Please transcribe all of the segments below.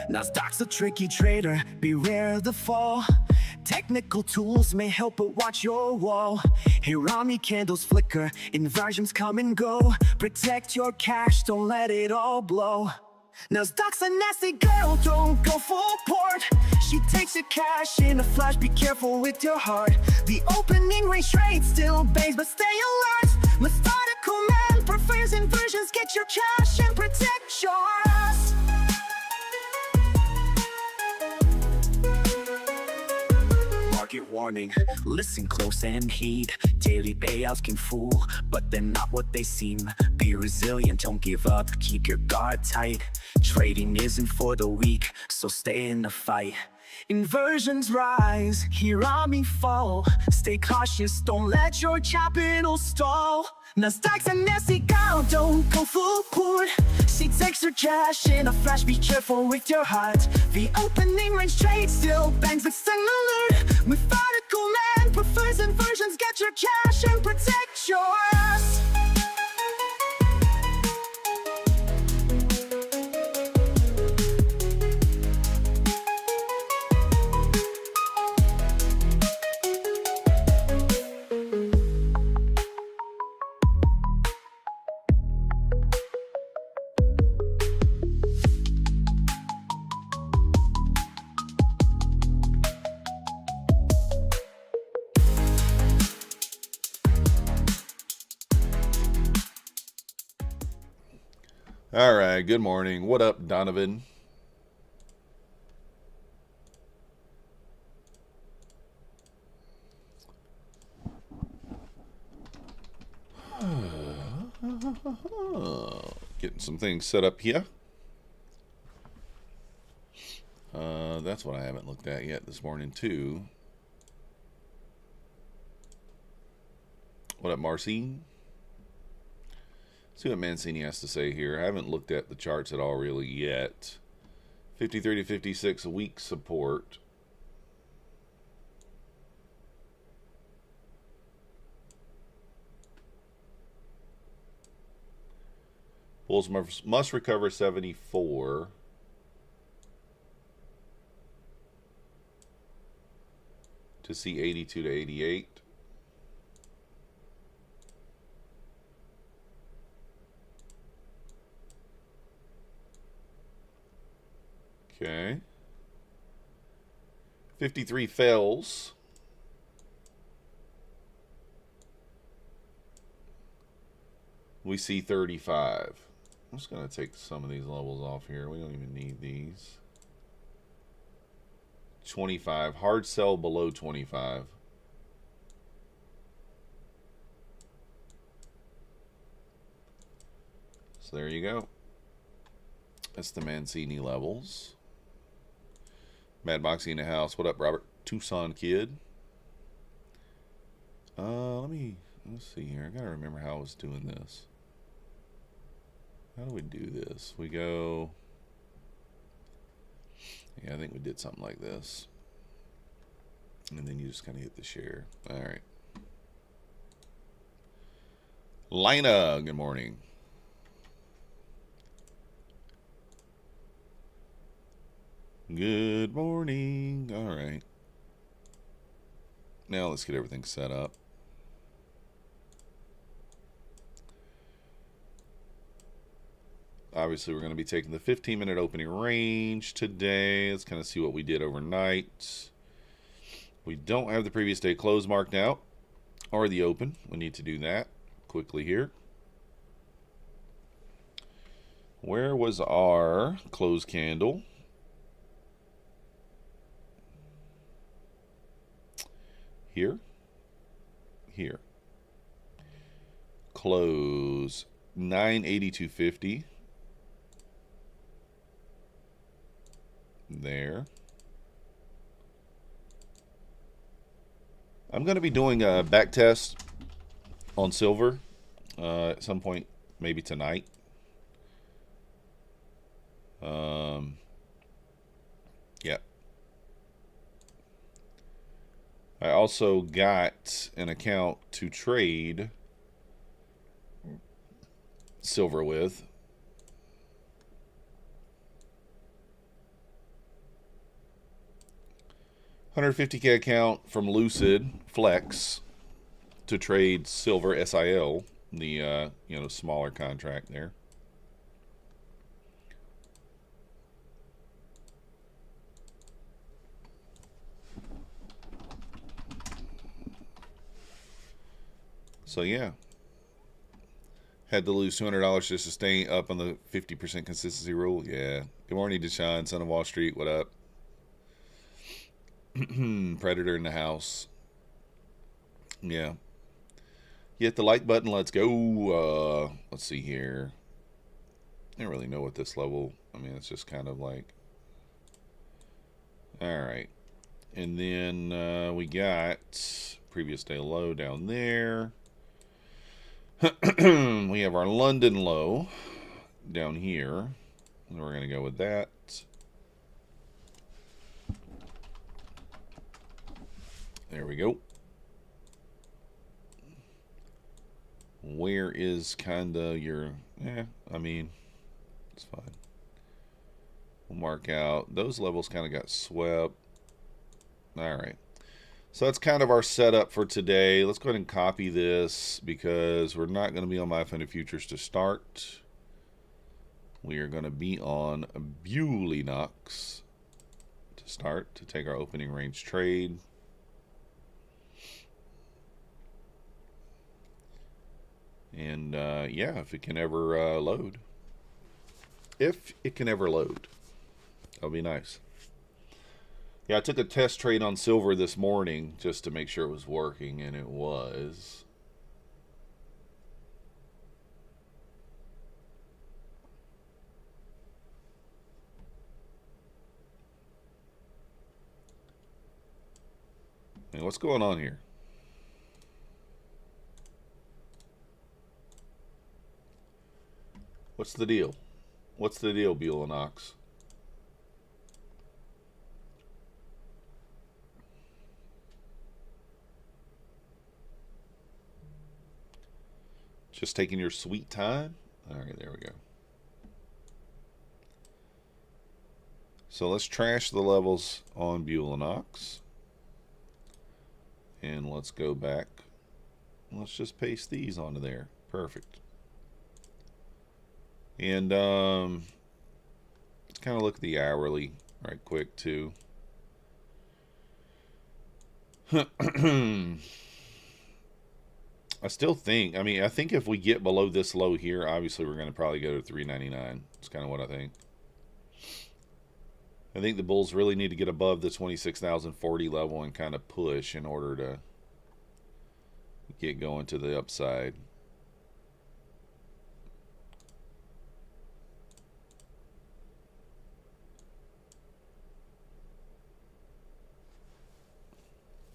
Nasdaq's a tricky trader, beware the fall. Technical tools may help, but watch your wall. Hirami candles flicker, inversions come and go. Protect your cash, don't let it all blow. Nasdaq's a nasty girl, don't go full port. She takes your cash in a flash, be careful with your heart. The opening range trade still bangs, but stay alert. Methodical man prefers inversions, get your cash and protect yours. Market warning, listen close and heed. Daily payouts can fool, but they're not what they seem. Be resilient, don't give up, keep your guard tight. Trading isn't for the weak, so stay in the fight. Inversions rise, Hirami fall. Stay cautious, don't let your capital stall. Nasdaq's a nasty gal, don't go full port. She takes her cash in a flash, be careful with your heart. The opening range trade still bangs, but stay alert. Methodical man prefers inversions, get your cash and protect yours. All right, good morning. What up, Donovan? Getting some things set up here. That's what I haven't looked at yet this morning, too. What up, Marcine? See what Mancini has to say here. I haven't looked at the charts at all really yet. 53 to 56, a weak support. Bulls must recover 74. To see 82 to 88. Okay. 53 fails. We see 35. I'm just going to take some of these levels off here. We don't even need these. 25. Hard sell below 25. So there you go. That's the Mancini levels. Mad Moxie in the house. What up, Robert? Tucson kid. Let's see here. I gotta remember how I was doing this. How do we do this? We go. Yeah, I think we did something like this. And then you just kind of hit the share. All right. Lina, good morning. Good morning. All right. Now let's get everything set up. Obviously, we're going to be taking the 15-minute opening range today. Let's kind of see what we did overnight. We don't have the previous day close marked out or the open. We need to do that quickly here. Where was our close candle? Here. Close 982.50. There. I'm going to be doing a back test on silver at some point, maybe tonight. Yeah. I also got an account to trade silver with. 150K account from Lucid Flex to trade silver SIL, the smaller contract there. So yeah, had to lose $200 just to stay up on the 50% consistency rule. Yeah. Good morning, Deshaun, son of Wall Street. What up? Predator in the house. Yeah. Hit the like button. Let's go. Let's see here. I don't really know what this level. I mean, it's just kind of like. All right. And then we got previous day low down there. We have our London low down here. And we're going to go with that. There we go. Where is kind of your... I mean, it's fine. We'll mark out. Those levels kind of got swept. All right. So that's kind of our setup for today. Let's go ahead and copy this because we're not going to be on My Funded Futures to start. We are going to be on Bluesky to start, to take our opening range trade. And yeah, if it can ever load. If it can ever load. That'll be nice. Yeah, I took a test trade on silver this morning just to make sure it was working, and it was. Man, what's going on here? What's the deal? What's the deal, Buell and Ox? Just taking your sweet time? All right, there we go. So let's trash the levels on Buell and Ox. And let's go back. Let's just paste these onto there. Perfect. And let's kind of look at the hourly right quick too. I still think, I think if we get below this low here, obviously we're going to probably go to 399. That's kind of what I think. I think the bulls really need to get above the 26,040 level and kind of push in order to get going to the upside.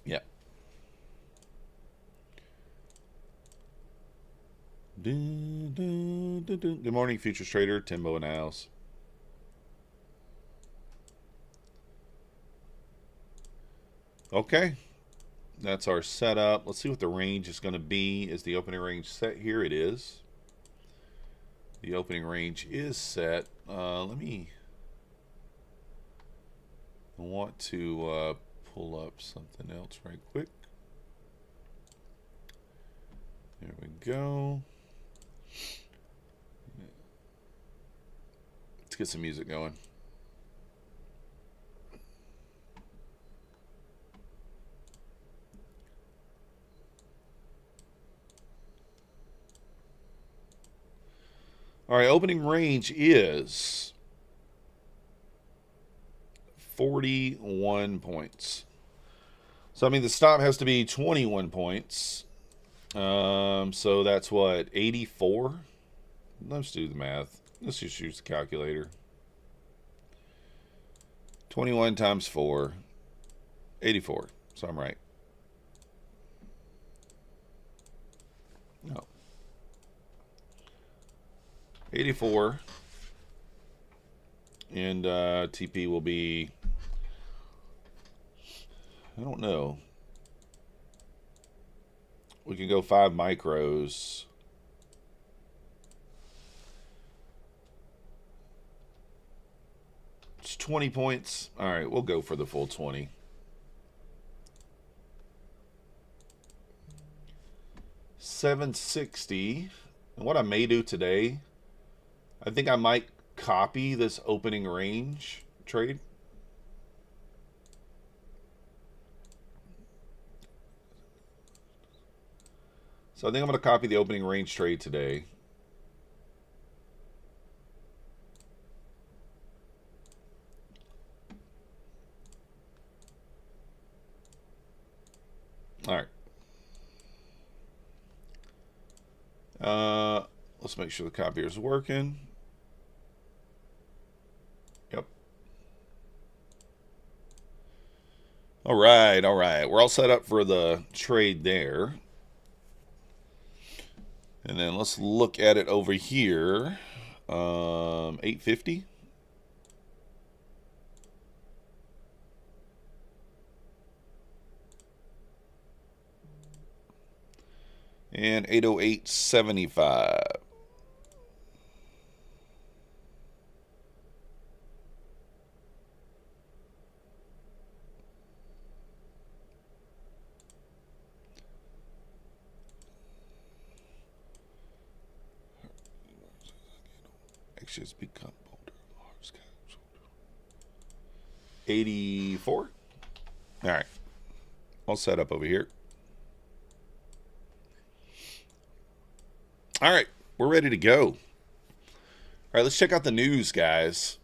Yeah. Good morning, futures trader. Timbo in the house. Okay. That's our setup. Let's see what the range is going to be. Is the opening range set? Here it is. The opening range is set. I want to pull up something else right quick. There we go. Let's get some music going. All right, opening range is 41 points. So, the stop has to be 21 points. So that's what, 84? Let's do the math. Let's just use the calculator. 21 times 4. 84. So I'm right. No. 84. And TP will be, I don't know. We can go 5 micros. It's 20 points. All right, we'll go for the full 20. 760. And what I may do today, I think I might copy this opening range trade. So I think I'm going to copy the opening range trade today. All right. Let's make sure the copier is working. Yep. All right, all right. We're all set up for the trade there. And then let's look at it over here. 850. And 808.75. Just become bolder. 84. All right. All set up over here. All right. We're ready to go. All right. Let's check out the news, guys.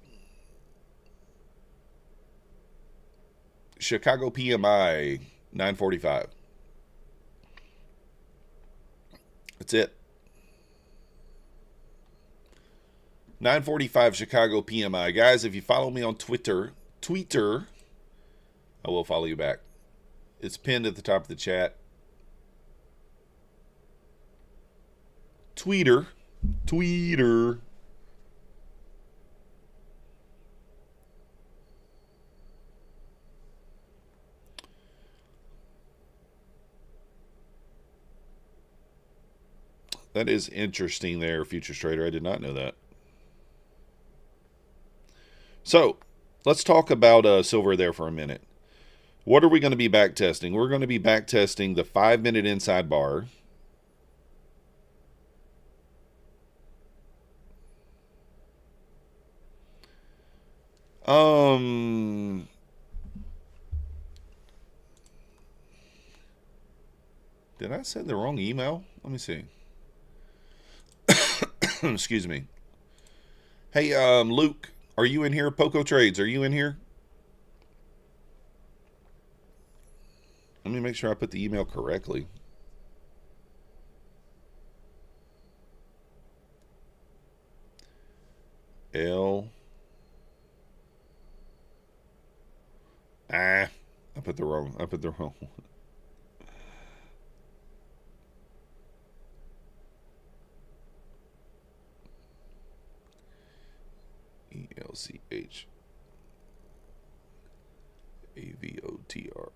Chicago PMI 945. That's it. 945 Chicago PMI. Guys, if you follow me on Twitter, I will follow you back. It's pinned at the top of the chat. Tweeter. That is interesting there, Futures Trader. I did not know that. So, let's talk about silver there for a minute. What are we going to be back testing? We're going to be back testing the 5-minute inside bar. Did I send the wrong email? Let me see. Excuse me. Hey, Luke. Are you in here? Poco Trades, are you in here? Let me make sure I put the email correctly. I put the wrong one. ELCHAVOTR.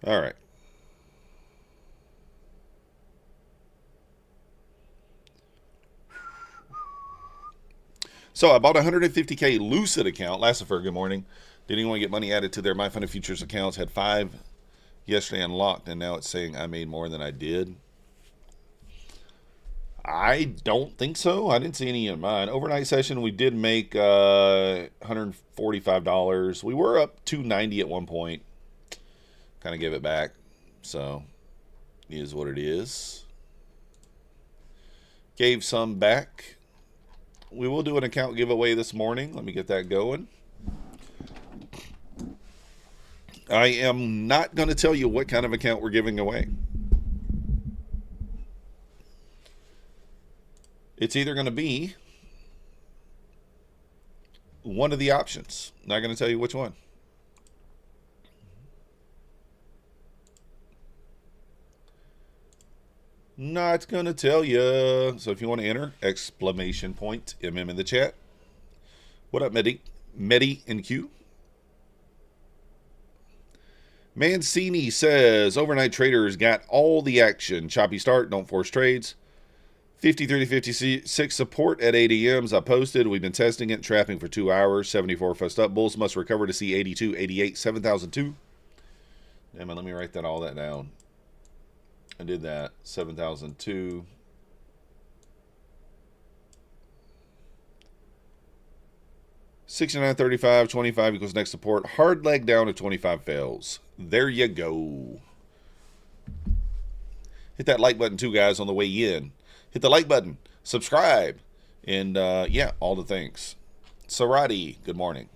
All right. So I bought a 150K Lucid account. Lassifer, good morning. Did anyone get money added to their MyFunded Futures accounts? Had 5 yesterday unlocked, and now it's saying I made more than I did. I don't think so. I didn't see any in mine. Overnight session, we did make $145. We were up $290 at one point. Kind of gave it back. So, it is what it is. Gave some back. We will do an account giveaway this morning. Let me get that going. I am not going to tell you what kind of account we're giving away. It's either going to be one of the options. Not going to tell you which one. Not going to tell you. So if you want to enter, exclamation point, MM in the chat. What up, Medi and Q? Mancini says, overnight traders got all the action. Choppy start, don't force trades. 53 to 56 support at 8 a.m. I posted. We've been testing it, trapping for 2 hours. 74 fussed up. Bulls must recover to see 82, 88, 7,002. Damn it, let me write all that down. I did that. 7,002. $69.35, 25 equals next support. Hard leg down to 25 fails. There you go. Hit that like button too, guys, on the way in. Hit the like button. Subscribe. And, yeah, all the things. Sarati, good morning.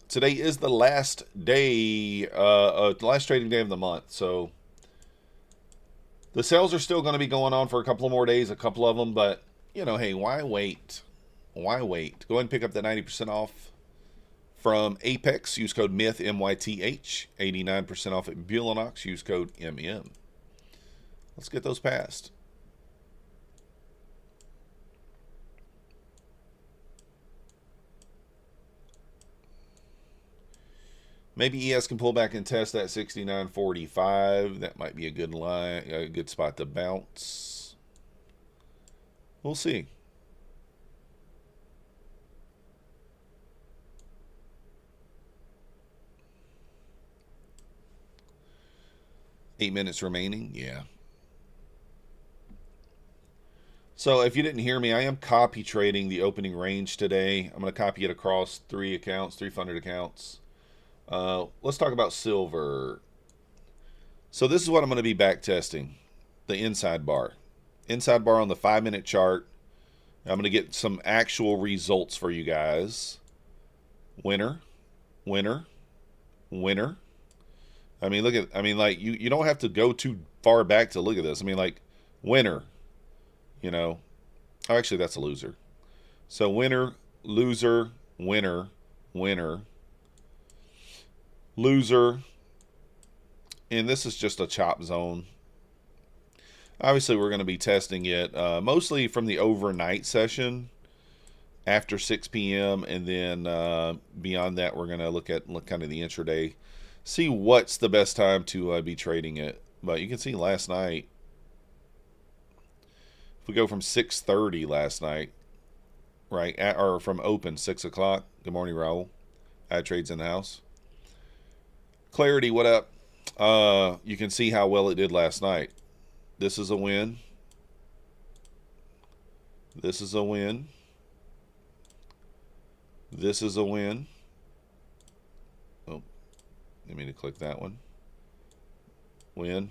Today is the last day, the last trading day of the month, so the sales are still going to be going on for a couple of more days, a couple of them, but, you know, hey, why wait? Why wait? Go ahead and pick up the 90% off from Apex. Use code MYTH, M-Y-T-H. 89% off at Bulenox. Use code MM. Let's get those passed. Maybe ES can pull back and test that 69.45. That might be a good line, a good spot to bounce. We'll see. Eight minutes remaining. Yeah. So if you didn't hear me, I am copy trading the opening range today. I'm going to copy it across 3 accounts, 3 funded accounts. Let's talk about silver. So this is what I'm going to be back testing. The inside bar. Inside bar on the 5-minute chart. I'm going to get some actual results for you guys. Winner. Winner. Winner. I mean, look at, I mean, like, you don't have to go too far back to look at this. I mean, like, winner. You know. Oh, actually, that's a loser. So winner, loser, winner, winner. Loser, and this is just a chop zone. Obviously, we're going to be testing it mostly from the overnight session after 6 p.m. and then beyond that, we're going to look kind of the intraday, see what's the best time to be trading it. But you can see last night, if we go from 6:30 last night, right, or from open 6 o'clock. Good morning, Raul. Ad trades in the house. Clarity, what up? You can see how well it did last night. This is a win. This is a win. This is a win. Oh, I mean to click that one. Win.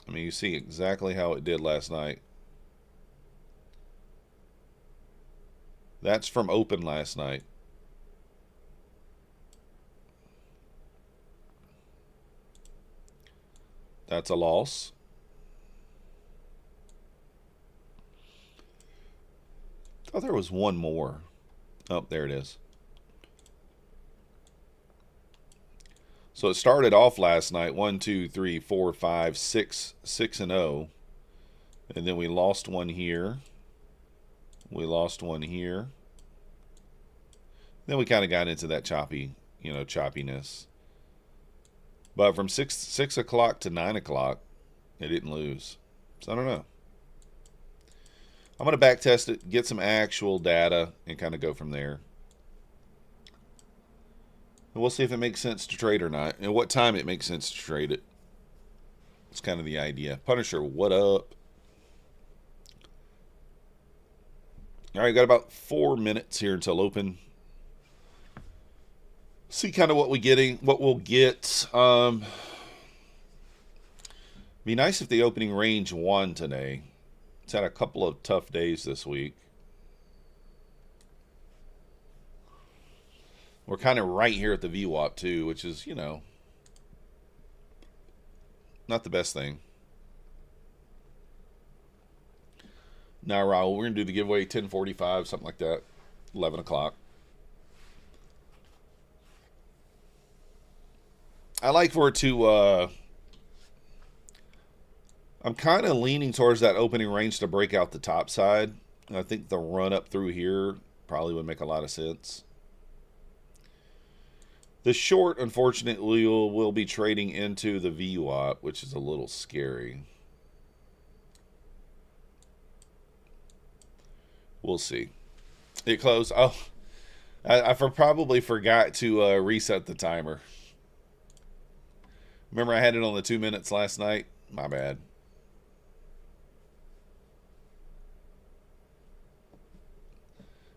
I mean, you see exactly how it did last night. That's from open last night. That's a loss. Oh, there was one more. Oh, there it is. So it started off last night 1, 2, 3, 4, 5, 6, 6-0, and then we lost one here. We lost one here. Then we kind of got into that choppy, you know, choppiness. But from 6 o'clock to 9 o'clock, it didn't lose. So I don't know. I'm going to back test it, get some actual data, and kind of go from there. And we'll see if it makes sense to trade or not, and what time it makes sense to trade it. It's kind of the idea. Punisher, what up? All right, got about 4 minutes here until open. See kind of what we'll get. Be nice if the opening range won today. It's had a couple of tough days this week. We're kind of right here at the VWAP too, which is, you know, not the best thing. Now, Raul, we're going to do the giveaway 10:45, something like that, 11 o'clock. I like for it to, I'm kind of leaning towards that opening range to break out the top side. I think the run up through here probably would make a lot of sense. The short, unfortunately, will be trading into the VWAP, which is a little scary. We'll see. It closed. Oh, I probably forgot to reset the timer. Remember I had it on the 2 minutes last night? My bad.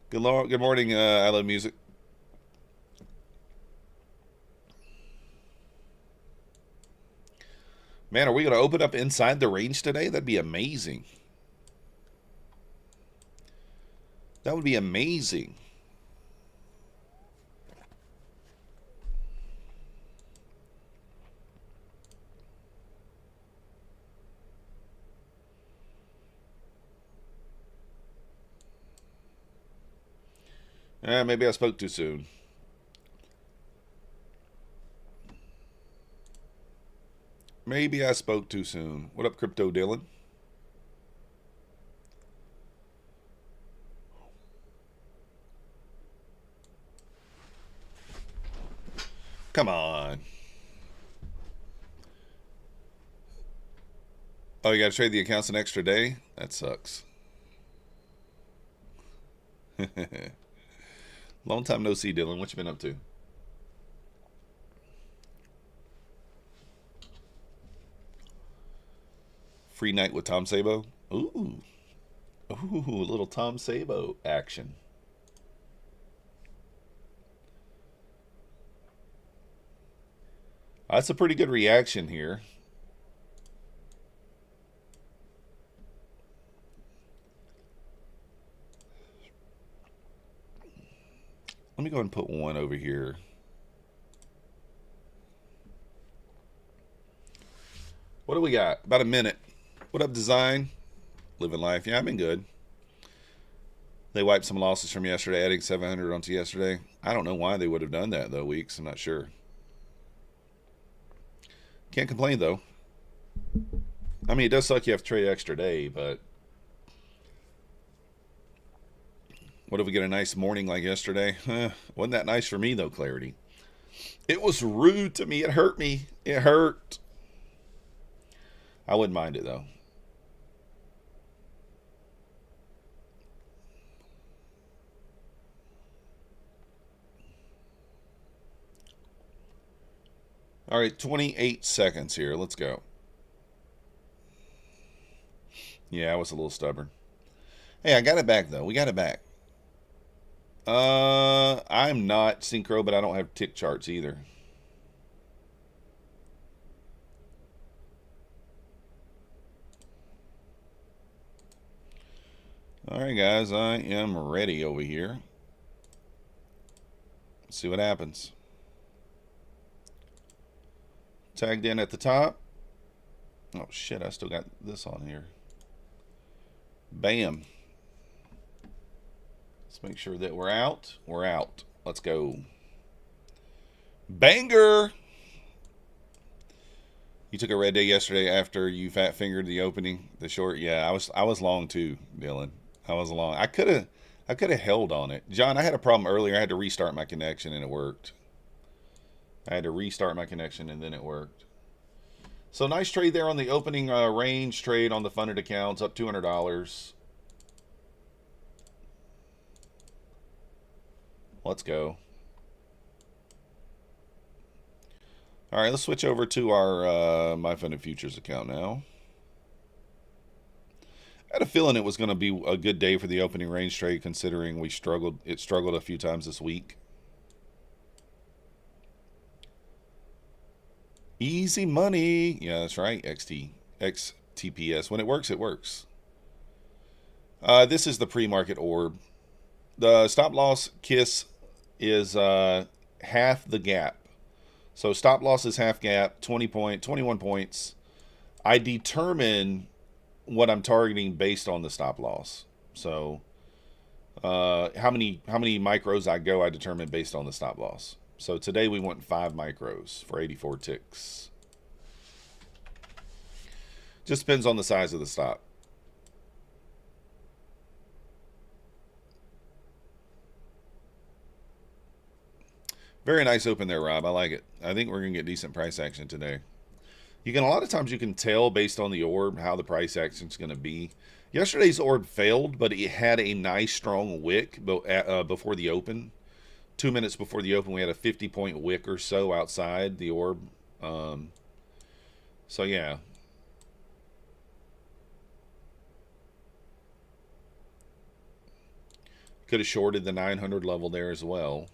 Good morning, I Love Music. Man, are we going to open up inside the range today? That'd be amazing. That would be amazing. Maybe I spoke too soon. Maybe I spoke too soon. What up, Crypto Dylan? Come on. Oh, you got to trade the accounts an extra day? That sucks. Long time no see, Dylan. What you been up to? Free night with Tom Sabo? Ooh. Ooh, a little Tom Sabo action. That's a pretty good reaction here. Let me go ahead and put one over here. What do we got? About a minute. What up, Design? Living life. Yeah, I've been good. They wiped some losses from yesterday, adding 700 onto yesterday. I don't know why they would have done that, though, Weeks. I'm not sure. Can't complain, though. I mean, it does suck you have to trade an extra day, but what if we get a nice morning like yesterday? Wasn't that nice for me, though, Clarity? It was rude to me. It hurt me. It hurt. I wouldn't mind it, though. All right, 28 seconds here. Let's go. Yeah, I was a little stubborn. Hey, I got it back, though. We got it back. I'm not synchro, but I don't have tick charts either. All right, guys, I am ready over here. Let's see what happens. Tagged in at the top. Oh, shit, I still got this on here. Bam. Let's make sure that we're out. We're out. Let's go. Banger! You took a red day yesterday after you fat fingered the opening, the short. Yeah, I was long too, Dylan. I was long. I could have held on it. John, I had a problem earlier. I had to restart my connection and it worked. I had to restart my connection and then it worked. So nice trade there on the opening range trade on the funded accounts, up $200. Let's go. All right, let's switch over to our My Funded Futures account now. I had a feeling it was going to be a good day for the opening range trade, considering it struggled a few times this week. Easy money. Yeah, that's right. XTPS. When it works, it works. This is the pre-market orb. The stop loss kiss is half the gap. So stop loss is half gap, 21 points. I determine what I'm targeting based on the stop loss. So how many micros I go, I determine based on the stop loss. So today we went 5 micros for 84 ticks. Just depends on the size of the stop. Very nice open there, Rob. I like it. I think we're going to get decent price action today. A lot of times you can tell based on the orb how the price action is going to be. Yesterday's orb failed, but it had a nice strong wick before the open. 2 minutes before the open, we had a 50-point wick or so outside the orb. So yeah. Could have shorted the 900 level there as well.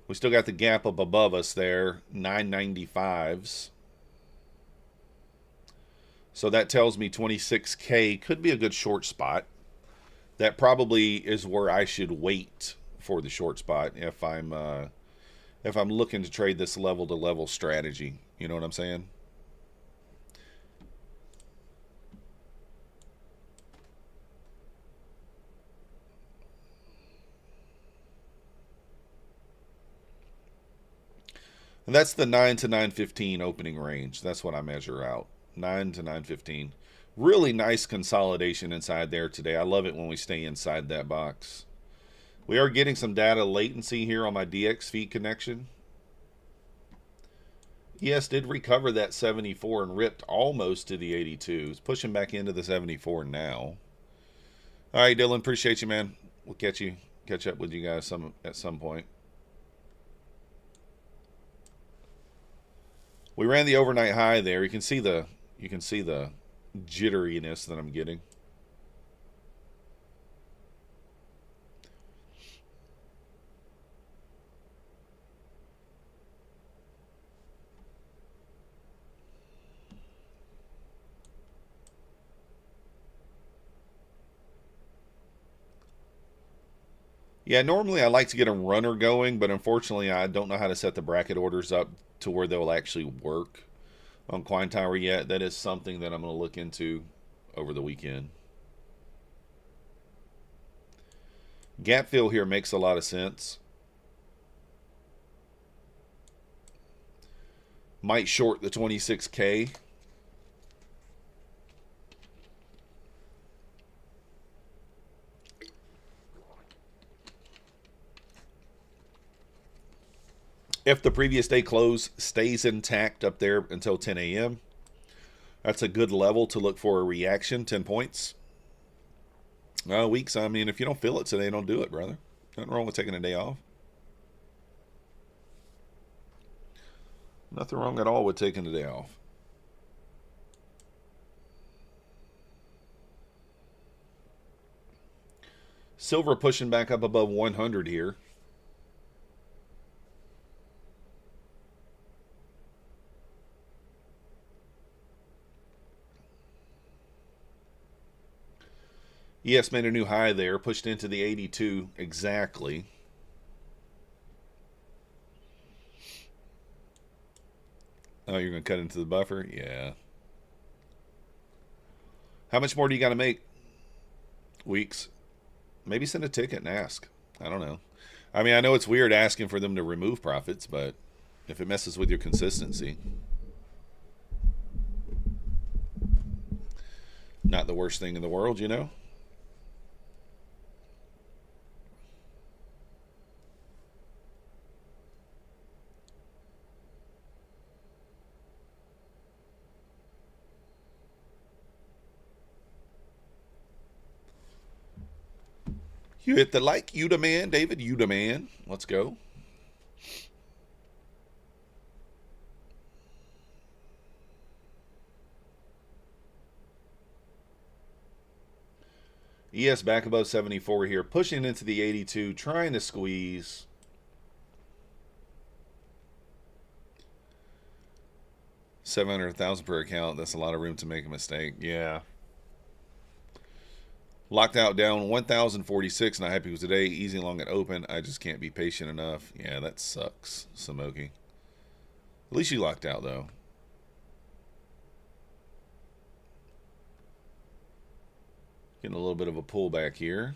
We still got the gap up above us there, 995s. So that tells me 26K could be a good short spot. That probably is where I should wait for the short spot if I'm looking to trade this level to level strategy. You know what I'm saying? And that's the 9 to 915 opening range. That's what I measure out. 9 to 915. Really nice consolidation inside there today. I love it when we stay inside that box. We are getting some data latency here on my DX feed connection. ES did recover that 74 and ripped almost to the 82. It's pushing back into the 74 now. All right, Dylan, appreciate you, man. We'll catch up with you guys at some point. We ran the overnight high there. You can see the jitteriness that I'm getting. Yeah, normally I like to get a runner going, but unfortunately I don't know how to set the bracket orders up to where they'll actually work on Coin Tower yet. That is something that I'm going to look into over the weekend. Gap fill here makes a lot of sense. Might short the 26K. If the previous day close stays intact up there until 10 a.m., that's a good level to look for a reaction, 10 points. Weeks, I mean, if you don't feel it today, don't do it, brother. Nothing wrong with taking a day off. Nothing wrong at all with taking a day off. Silver pushing back up above 100 here. ES made a new high there, pushed into the 82 exactly. Oh, you're going to cut into the buffer? Yeah. How much more do you got to make? Weeks? Maybe send a ticket and ask. I don't know. I mean, I know it's weird asking for them to remove profits, but if it messes with your consistency, not the worst thing in the world, you know? You hit the like, you the man, David, you the man. Let's go. ES back above 74 here, pushing into the 82, trying to squeeze. $700,000 per account. That's a lot of room to make a mistake. Yeah. Locked out down 1,046. Not happy with today. Easy long at open. I just can't be patient enough. Yeah, that sucks, Samoki. At least you locked out, though. Getting a little bit of a pullback here.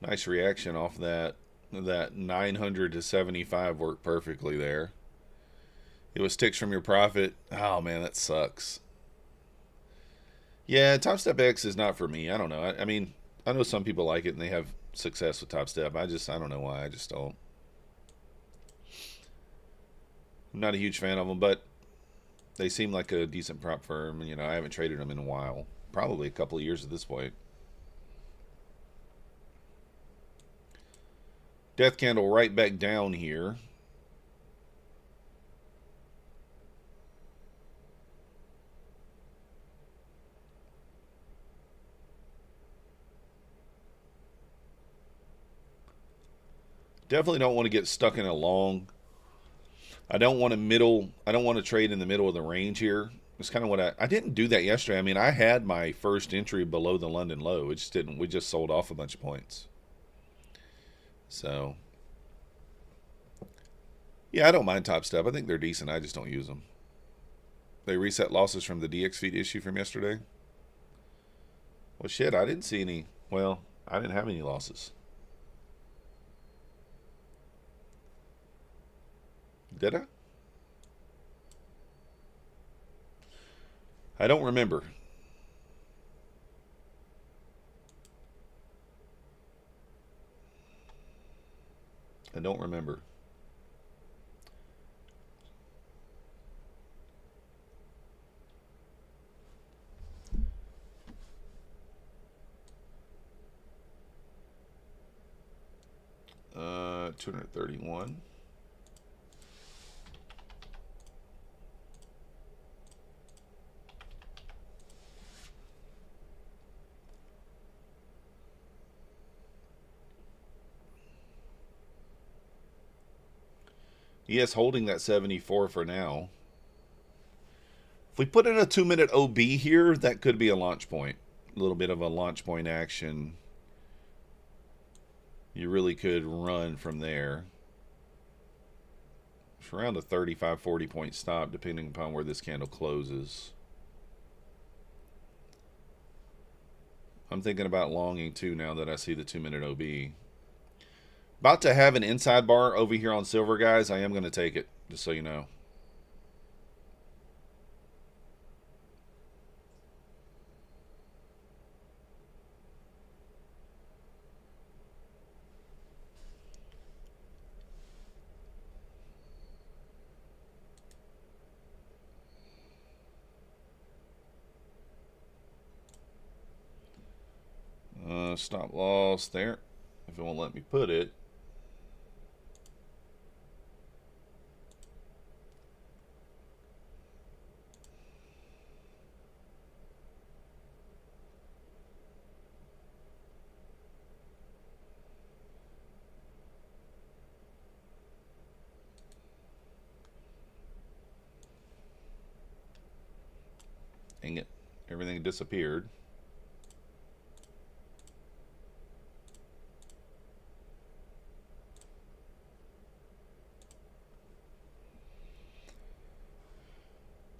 Nice reaction off that. That 900 to 75 worked perfectly there. It was ticks from your profit. Oh man, that sucks. Yeah, Top Step X is not for me. I don't know. I mean, I know some people like it and they have success with Top Step. I don't know why. I just don't. I'm not a huge fan of them, but they seem like a decent prop firm. You know, I haven't traded them in a while. Probably a couple of years at this point. Death candle right back down here. Definitely don't want to get stuck in a long. I don't want to trade in the middle of the range here. It's kind of what I didn't do that yesterday. I mean, I had my first entry below the London low. It just didn't. We just sold off a bunch of points. So, yeah, I don't mind Top Step. I think they're decent. I just don't use them. They reset losses from the DX feed issue from yesterday. Well, shit, I didn't see any. Well, I didn't have any losses. Did I? I don't remember. I don't remember. Uh, 231. Yes, holding that 74 for now. If we put in a 2-minute OB here, that could be a launch point. A little bit of a launch point action. You really could run from there. It's around a 35, 40 point stop, depending upon where this candle closes. I'm thinking about longing too now that I see the 2-minute OB. About to have an inside bar over here on silver, guys. I am going to take it, just so you know. Stop loss there, if it won't let me put it. Dang it, everything disappeared.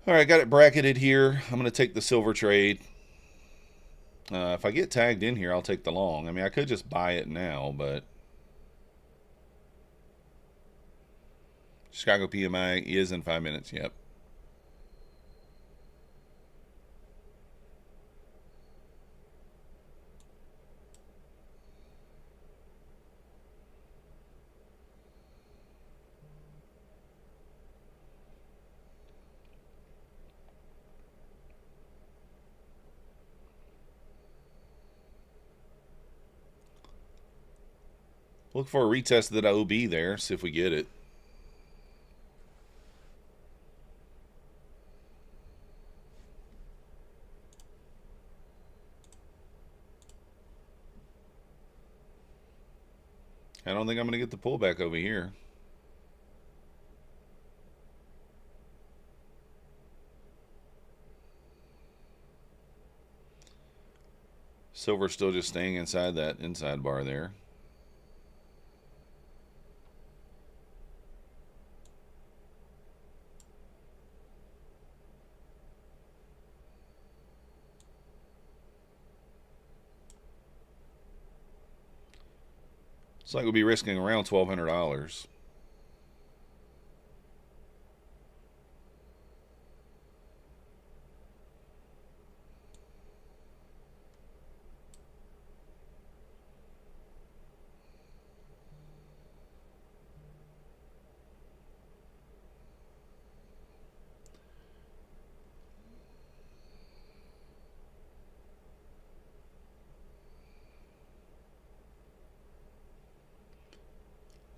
All right, got it bracketed here. I'm going to take the silver trade. If I get tagged in here, I'll take the long. I mean, I could just buy it now, but Chicago PMI is in 5 minutes. Yep. Look for a retest of that OB there. See if we get it. I don't think I'm going to get the pullback over here. Silver still just staying inside that inside bar there. Looks like we'll be risking around $1,200.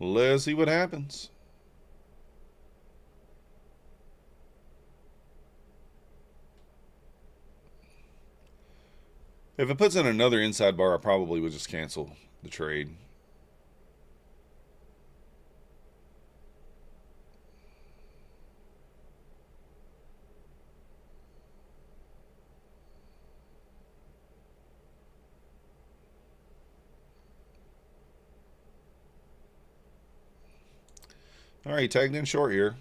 Let's see what happens. If it puts in another inside bar, I probably would just cancel the trade. All right, tagged in short here.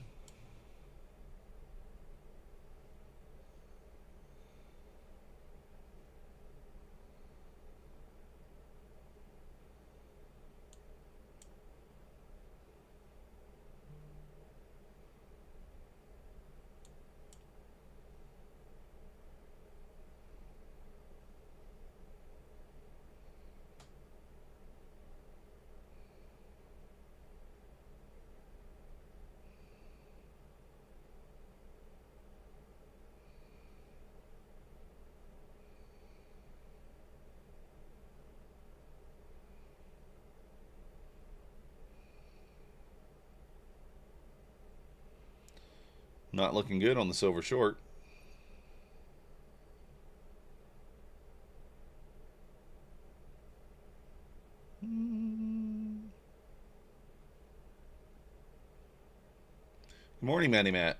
Not looking good on the silver short. Good morning, Matty Matt.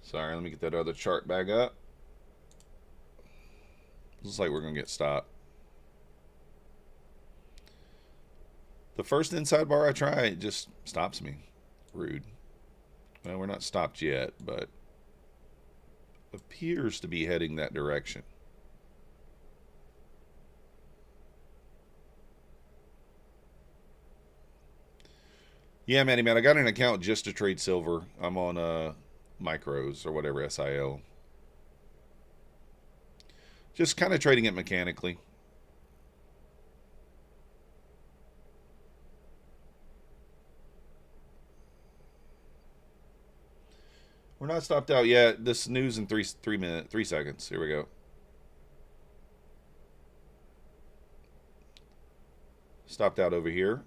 Sorry, let me get that other chart back up. Looks like we're going to get stopped. The first inside bar I try, it just stops me. Rude. Well, we're not stopped yet, but appears to be heading that direction. Yeah, Matty Matt, I got an account just to trade silver. I'm on micros or whatever, SIL. Just kind of trading it mechanically. We're not stopped out yet. This news in 3 seconds. Here we go. Stopped out over here.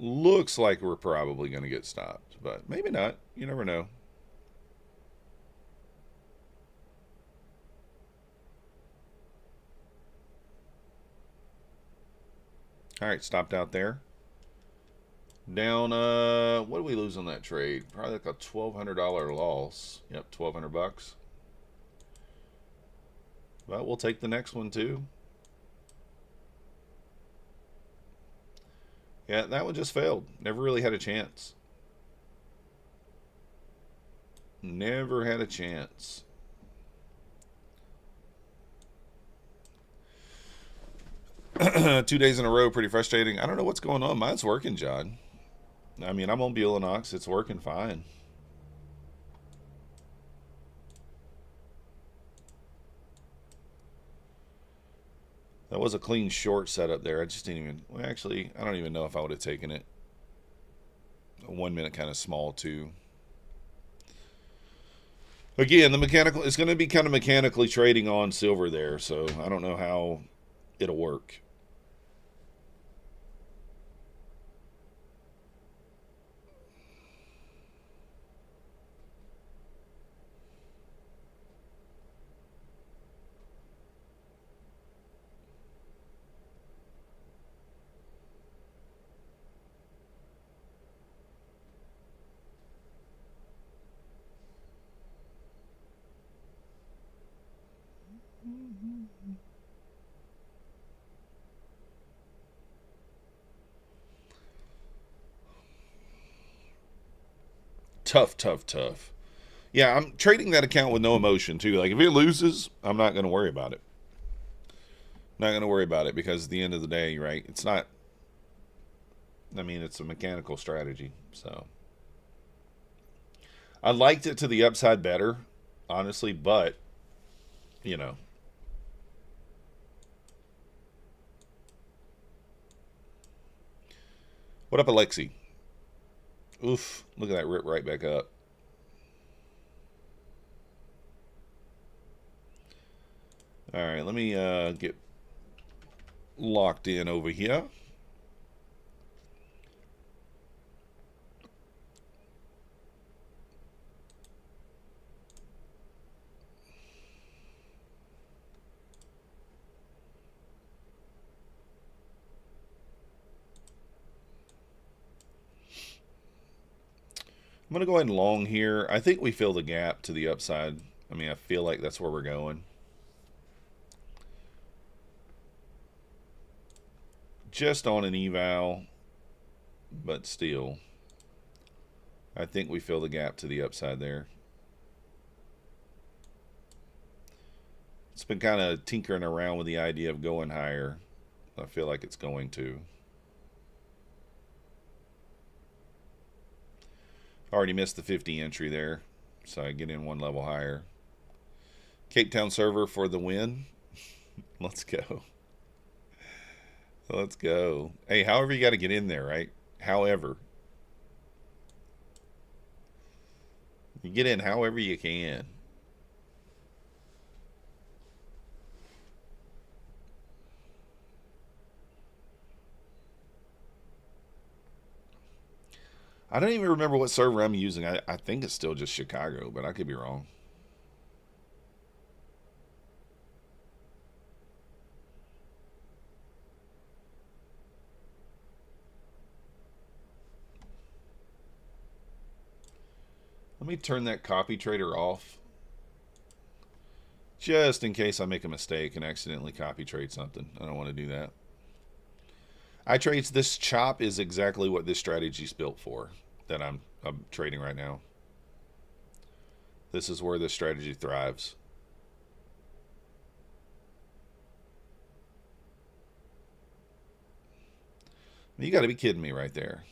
Looks like we're probably going to get stopped, but maybe not. You never know. All right, stopped out there. Down, what did we lose on that trade? Probably like a $1,200 loss. Yep, 1,200 bucks. But we'll take the next one too. Yeah, that one just failed. Never really had a chance. Never had a chance. Two days in a row, pretty frustrating. I don't know what's going on. Mine's working, John. I mean, I'm on Buellanox. It's working fine. That was a clean short setup there. I just didn't even... Well, actually, I don't even know if I would have taken it. A 1 minute kind of small, too. Again, the mechanical... It's going to be kind of mechanically trading on silver there, so I don't know how it'll work. Tough, tough, tough. Yeah, I'm trading that account with no emotion, too. Like, if it loses, I'm not going to worry about it. Not going to worry about it because at the end of the day, right, it's not, I mean, it's a mechanical strategy. So I liked it to the upside better, honestly, but, you know. What up, Alexi? Oof, look at that rip right back up. All right, let me get locked in over here. I'm going to go ahead and long here. I think we fill the gap to the upside. I mean, I feel like that's where we're going. Just on an eval, but still. I think we fill the gap to the upside there. It's been kind of tinkering around with the idea of going higher. I feel like it's going to. Already missed the 50 entry there, so I get in one level higher. Cape Town server for the win. Let's go. Let's go. Hey, however you got to get in there, right? However. You get in however you can. I don't even remember what server I'm using. I think it's still just Chicago, but I could be wrong. Let me turn that copy trader off. Just in case I make a mistake and accidentally copy trade something. I don't want to do that. This chop is exactly what this strategy is built for that I'm trading right now. This is where this strategy thrives. You got to be kidding me right there.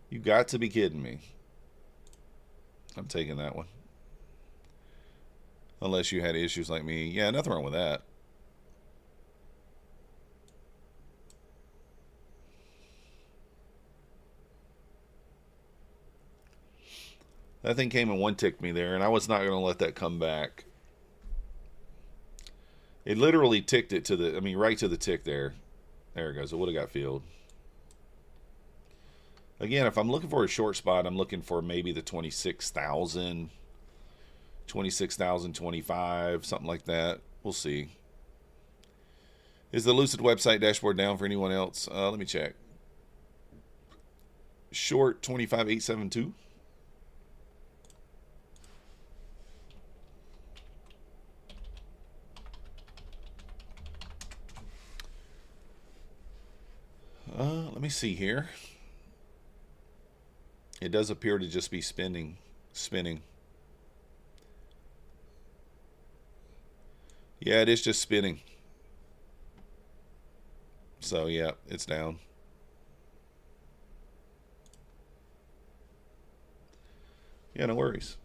You got to be kidding me. I'm taking that one. Unless you had issues like me. Yeah, nothing wrong with that. That thing came and one ticked me there, and I was not going to let that come back. It literally ticked it to the, I mean, right to the tick there. There it goes. It would have got filled. Again, if I'm looking for a short spot, I'm looking for maybe the 26,000, 26,025, something like that. We'll see. Is the Lucid website dashboard down for anyone else? Let me check. Short 25,872. Let me see here. It does appear to just be spinning. Yeah, it is just spinning. So, yeah, it's down. Yeah, no worries.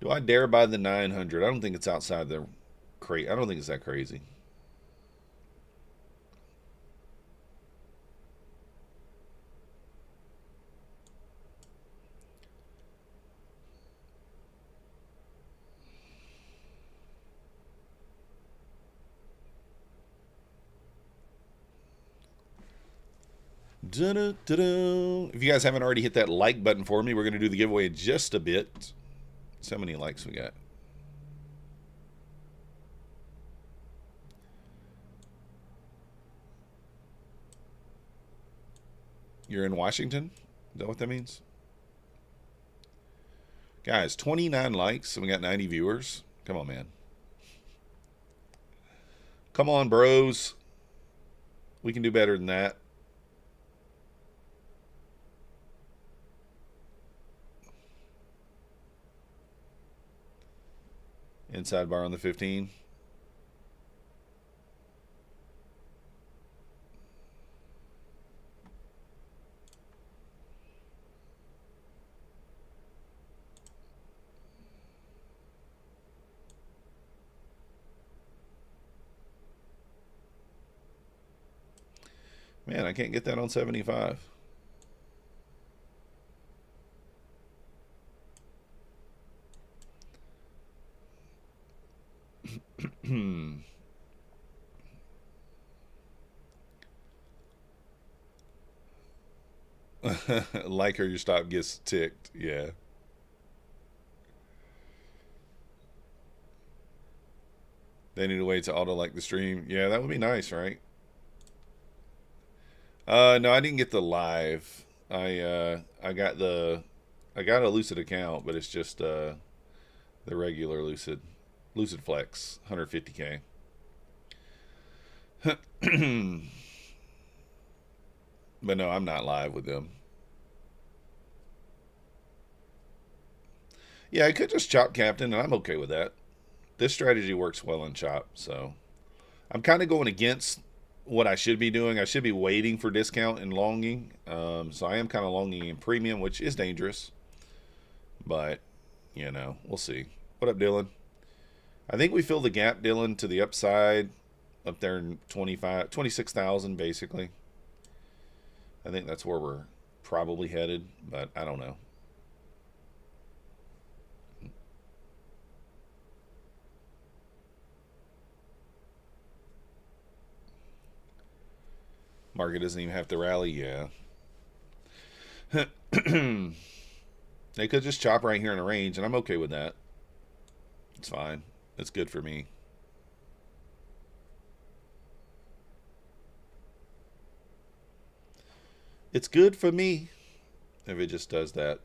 Do I dare buy the 900? I don't think it's outside the crate. I don't think it's that crazy. Da-da-da-da. If you guys haven't already hit that like button for me, we're going to do the giveaway in just a bit. So how many likes we got? You're in Washington? Is that what that means? Guys, 29 likes and we got 90 viewers. Come on, man. Come on, bros. We can do better than that. Inside bar on the 15. Man, I can't get that on 75. Like her, your stop gets ticked. Yeah. They need to wait to auto like the stream. Yeah, that would be nice, right? No, I didn't get the live. I got a Lucid account, but it's just the regular Lucid Flex 150K. But no, I'm not live with them. Yeah, I could just chop captain, and I'm okay with that. This strategy works well in chop, so I'm kind of going against what I should be doing. I should be waiting for discount and longing. So I am kind of longing in premium, which is dangerous. But, you know, we'll see. What up, Dylan? I think we fill the gap, Dylan, to the upside up there in 26,000 basically. I think that's where we're probably headed, but I don't know. Market doesn't even have to rally, yeah. They could just chop right here in a range, and I'm okay with that. It's fine. It's good for me. It's good for me if it just does that.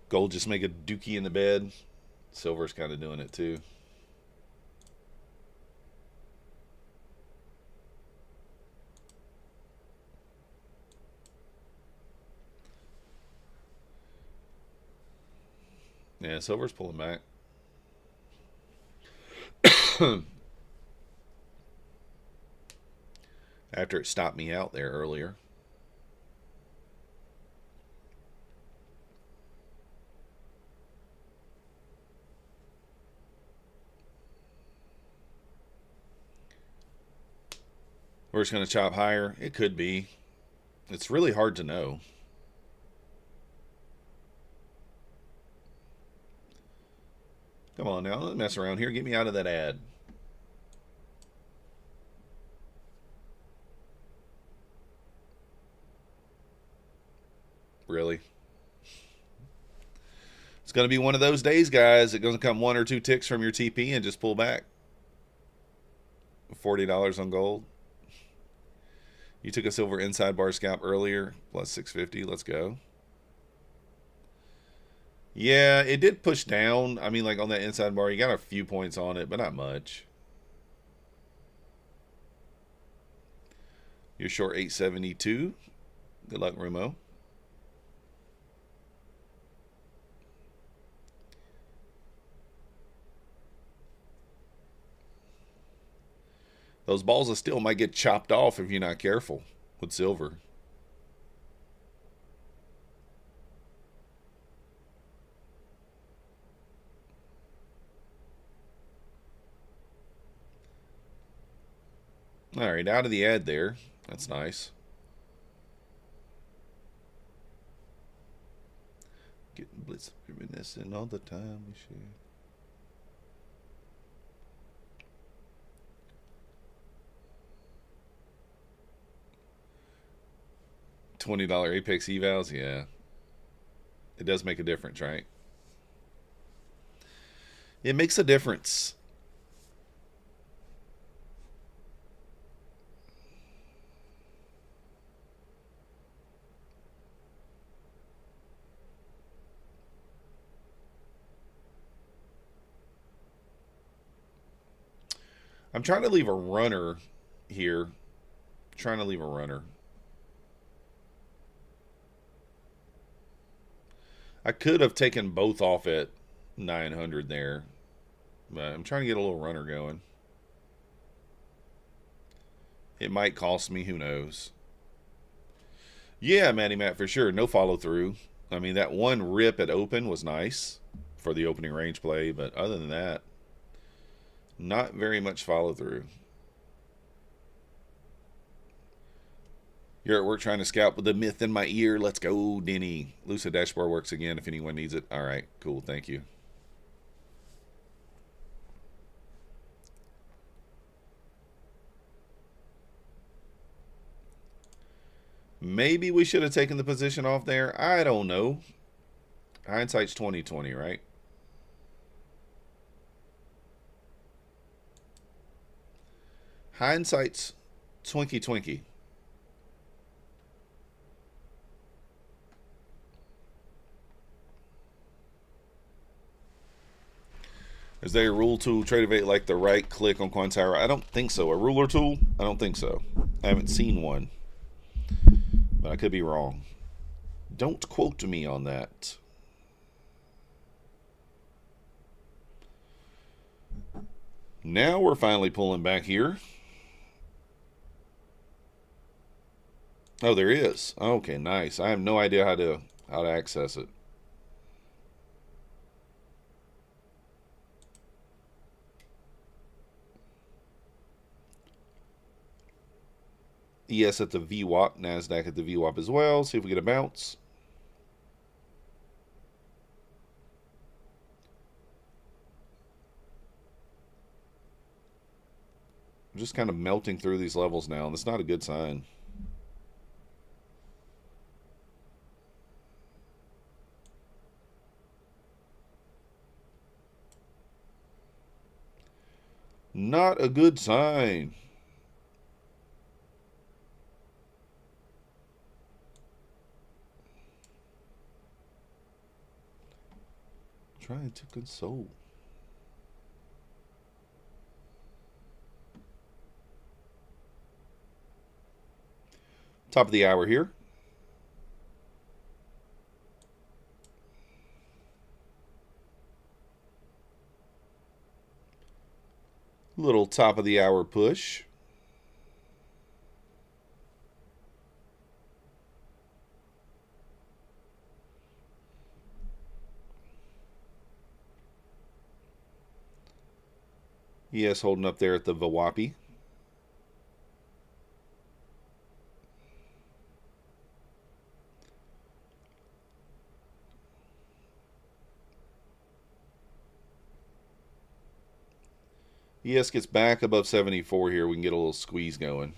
Gold just make a dookie in the bed. Silver's kind of doing it too. Yeah, silver's pulling back. After it stopped me out there earlier. We're just going to chop higher. It could be. It's really hard to know. Come on now, don't mess around here. Get me out of that ad. Really? It's going to be one of those days, guys. It's going to come one or two ticks from your TP and just pull back. $40 on gold. You took a silver inside bar scalp earlier, plus 650. Let's go. Yeah, it did push down. I mean, like on that inside bar, you got a few points on it, but not much. You're short 872. Good luck, Remo. Those balls of steel might get chopped off if you're not careful with silver. All right, out of the ad there. That's nice. Getting blitz reminiscent all the time we share. $20 Apex evals, yeah. It does make a difference, right? It makes a difference. I'm trying to leave a runner here. Trying to leave a runner. I could have taken both off at 900 there, but I'm trying to get a little runner going. It might cost me, who knows. Yeah, Matty Matt, for sure. No follow through. I mean, that one rip at open was nice for the opening range play, but other than that, not very much follow through. You're at work trying to scout with the myth in my ear. Let's go, Denny. Lucid Dashboard works again if anyone needs it. All right, cool. Thank you. Maybe we should have taken the position off there. I don't know. Hindsight's 20/20, right? Hindsight's twinky. Is there a rule to Tradeovate like the right click on Quantire? I don't think so. A ruler tool? I don't think so. I haven't seen one, but I could be wrong. Don't quote me on that. Now we're finally pulling back here. Oh, there is. Okay, nice. I have no idea how to access it. ES at the VWAP, Nasdaq at the VWAP as well. See if we get a bounce. I'm just kind of melting through these levels now, and that's not a good sign. Not a good sign. Trying to console. Top of the hour here. Little top of the hour push. Yes, holding up there at the VWAP. ES gets back above 74 here. We can get a little squeeze going.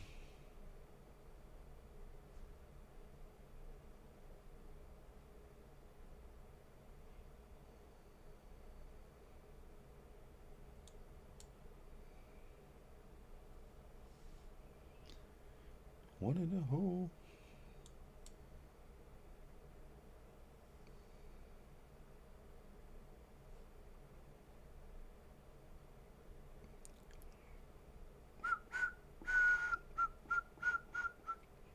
One in a hole.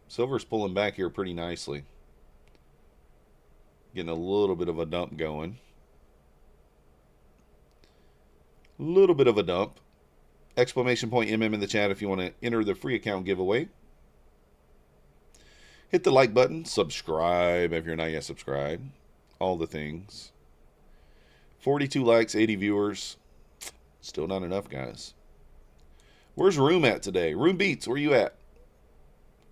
Silver's pulling back here pretty nicely. Getting a little bit of a dump going. Little bit of a dump. Exclamation point MM in the chat if you want to enter the free account giveaway. Hit the like button. Subscribe if you're not yet subscribed. All the things. 42 likes, 80 viewers. Still not enough, guys. Where's Room at today? Room Beats, where you at?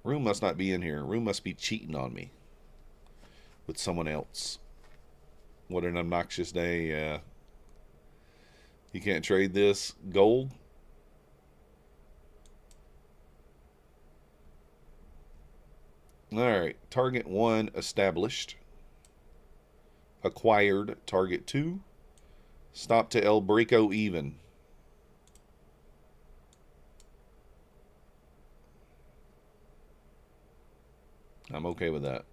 Room must not be in here. Room must be cheating on me with someone else. What an obnoxious day. You can't trade this gold. All right, target 1 established. Acquired target 2. Stop to El Breaco even. I'm okay with that.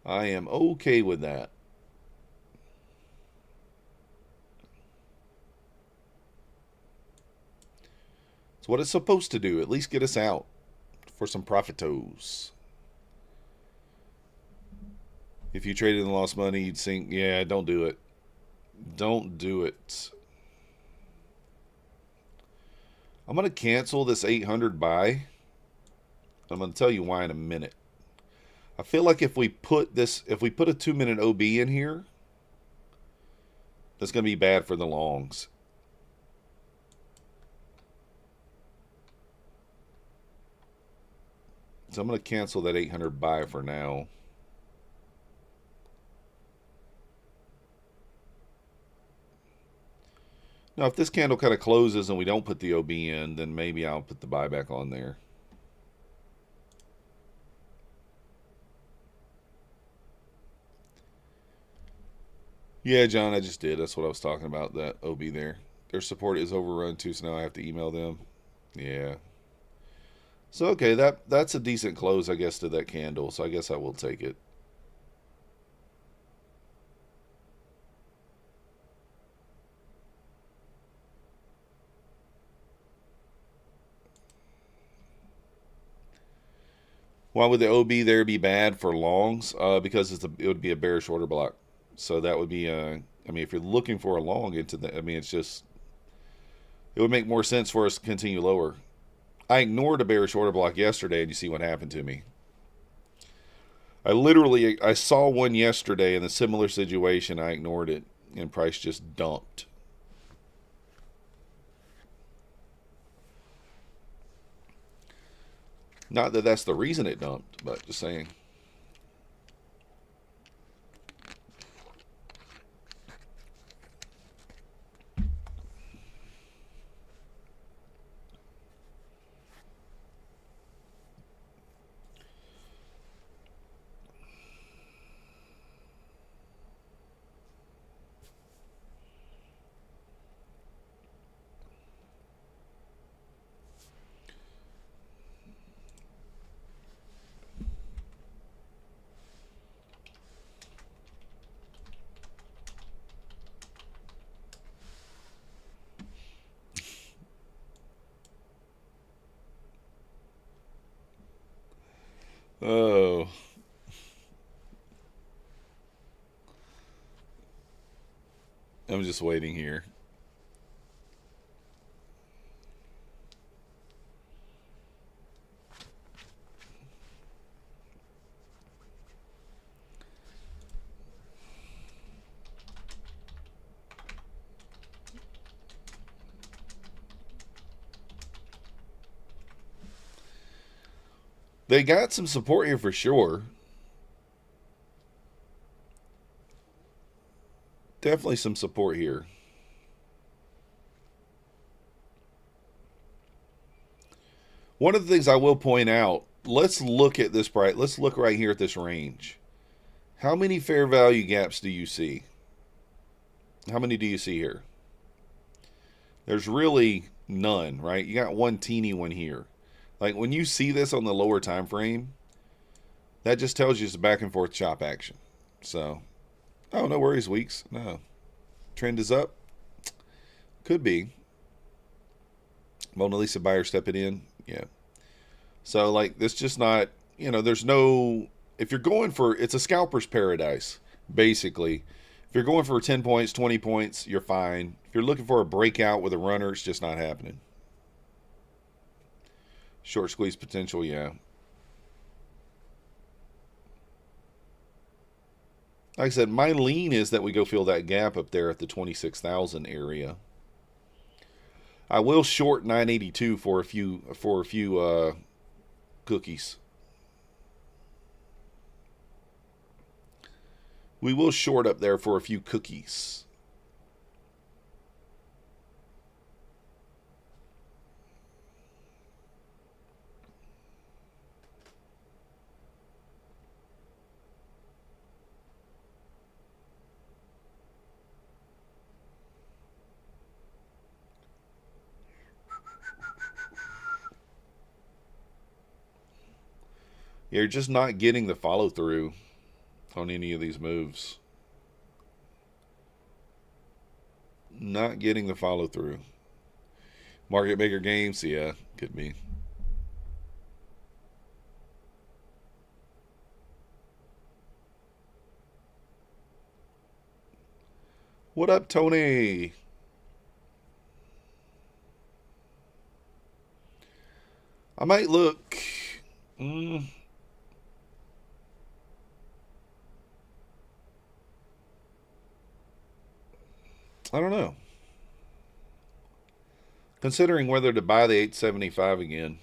I am okay with that. It's what it's supposed to do. At least get us out for some profitos. If you traded and lost money, you'd sink. Yeah, don't do it. Don't do it. I'm going to cancel this 800 buy. I'm going to tell you why in a minute. I feel like if we put a 2-minute OB in here, that's going to be bad for the longs. So I'm going to cancel that 800 buy for now. Now, if this candle kind of closes and we don't put the OB in, then maybe I'll put the buy back on there. Yeah, John, I just did. That's what I was talking about, that OB there. Their support is overrun too, so now I have to email them. Yeah. So, okay, that's a decent close, I guess, to that candle. So I guess I will take it. Why would the OB there be bad for longs? Because it would be a bearish order block. So that would be, I mean, if you're looking for a long into the, I mean, it's just, it would make more sense for us to continue lower. I ignored a bearish order block yesterday, and you see what happened to me. I saw one yesterday in a similar situation. I ignored it, and price just dumped. Not that that's the reason it dumped, but just saying. Oh. I'm just waiting here. They got some support here for sure. Definitely some support here. One of the things I will point out, let's look at this price. Let's look right here at this range. How many fair value gaps do you see? How many do you see here? There's really none, right? You got one teeny one here. Like when you see this on the lower time frame, that just tells you it's a back and forth chop action. So, oh, no worries, Weeks. No. Trend is up. Could be. Mona Lisa buyer stepping in. Yeah. So, like, this just not, you know, there's no, if you're going for, it's a scalper's paradise, basically. If you're going for 10 points, 20 points, you're fine. If you're looking for a breakout with a runner, it's just not happening. Short squeeze potential, yeah. Like I said, my lean is that we go fill that gap up there at the 26,000 area. I will short 982 for a few cookies. We will short up there for a few cookies. You're just not getting the follow through on any of these moves. Not getting the follow through. Market maker games, yeah, could be. What up, Tony? I might look. I don't know. Considering whether to buy the 875 again.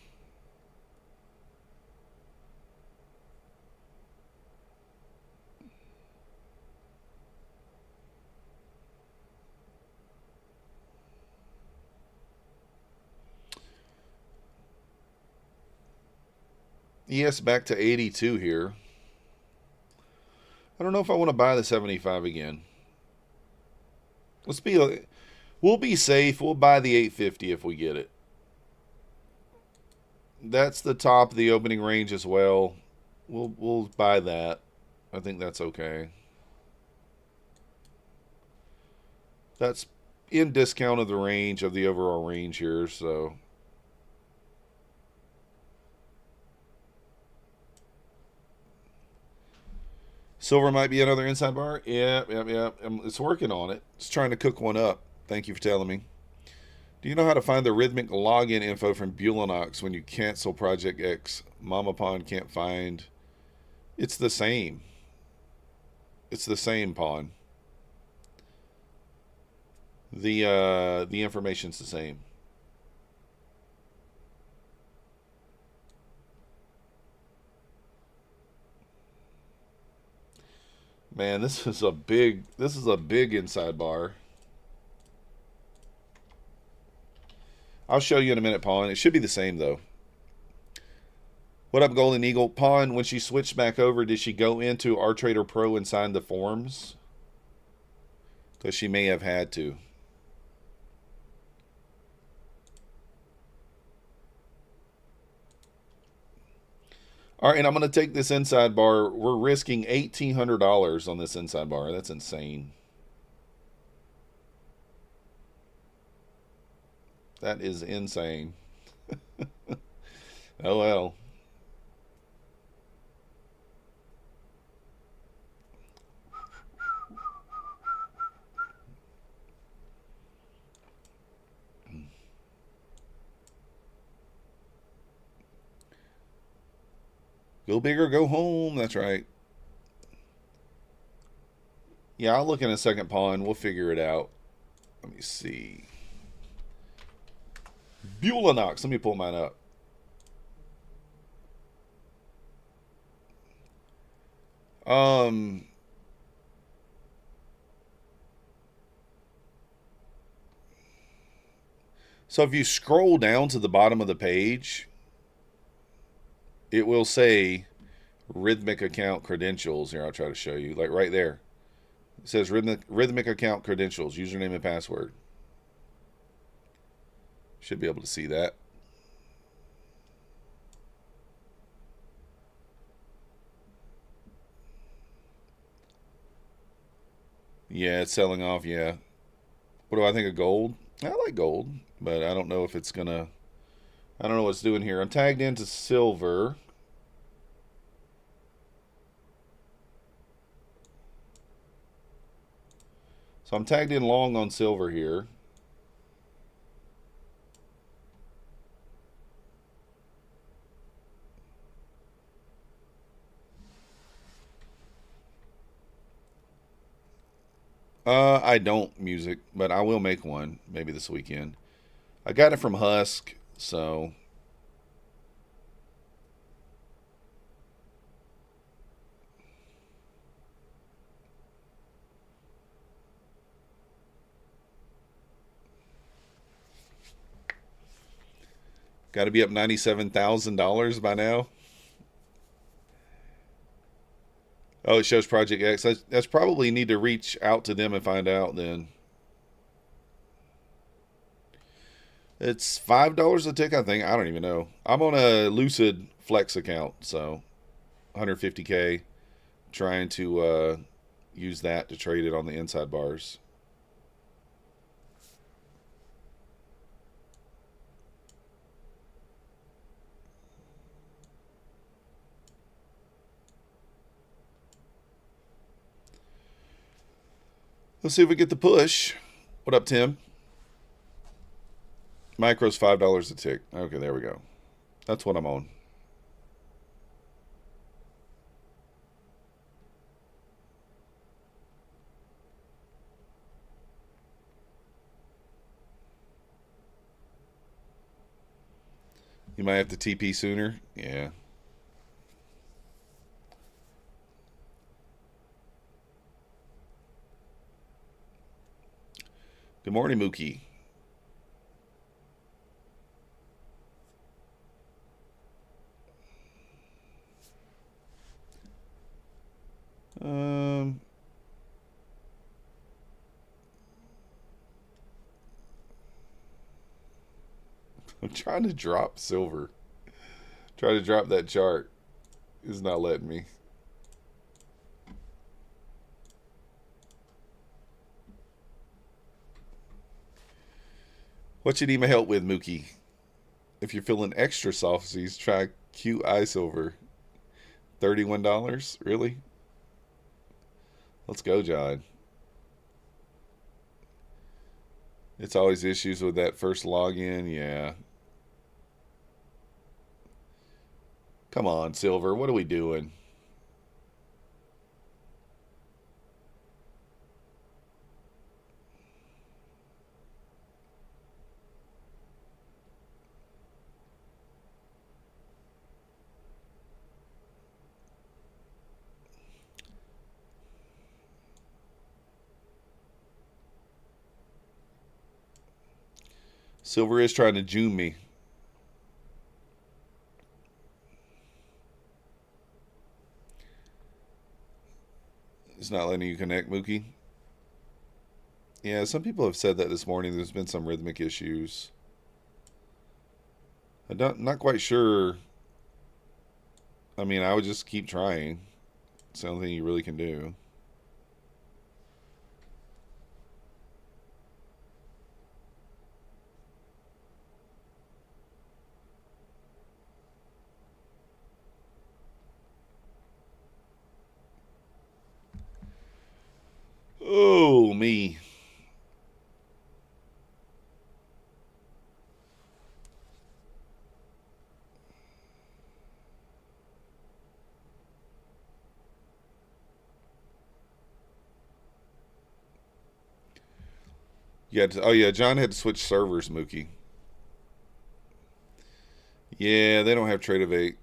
Yes, back to 82 here. I don't know if I want to buy the 75 again. We'll be safe. We'll buy the 850 if we get it. That's the top of the opening range as well. We'll buy that. I think that's okay. That's in discount of the range of the overall range here, so silver might be another inside bar. Yep. It's working on it. It's trying to cook one up. Thank you for telling me. Do you know how to find the rhythmic login info from Bulenox when you cancel Project X? Mama Pawn can't find. It's the same. It's the same pawn. The information's the same. Man, this is a big inside bar. I'll show you in a minute, pawn. It should be the same though. What up, Golden Eagle? Pawn, when she switched back over, did she go into R Trader Pro and sign the forms? Because she may have had to. All right, and I'm going to take this inside bar. We're risking $1,800 on this inside bar. That's insane. That is insane. Oh, well. Go big or go home. That's right. Yeah, I'll look in a second, pawn. We'll figure it out. Let me see. Bulenox. Let me pull mine up. So if you scroll down to the bottom of the page, it will say rhythmic account credentials. Here, I'll try to show you. Like right there. It says rhythmic account credentials, username and password. Should be able to see that. Yeah, it's selling off, yeah. What do I think of gold? I like gold, but I don't know if it's gonna... I don't know what it's doing here. I'm tagged into silver. So I'm tagged in long on silver here. I don't music, but I will make one maybe this weekend. I got it from Husk, so got to be up $97,000 by now. Oh, it shows Project X. That's probably need to reach out to them and find out then. It's $5 a tick, I think. I don't even know. I'm on a Lucid Flex account, so 150K, trying to use that to trade it on the inside bars. Let's see if we get the push. What up, Tim? Micro's $5 a tick. Okay, there we go. That's what I'm on. You might have to TP sooner. Yeah. Good morning, Mookie. I'm trying to drop silver. Try to drop that chart. It's not letting me. What you need my help with, Mookie? If you're feeling extra softies, try QI silver. $31? Really? Let's go, John. It's always issues with that first login. Yeah. Come on, silver. What are we doing? Silver is trying to June me. It's not letting you connect, Mookie. Yeah, some people have said that this morning. There's been some rhythmic issues. I'm not quite sure. I mean, I would just keep trying. It's the only thing you really can do. Oh, me. Oh yeah, John had to switch servers, Mookie. Yeah, they don't have Tradeovate.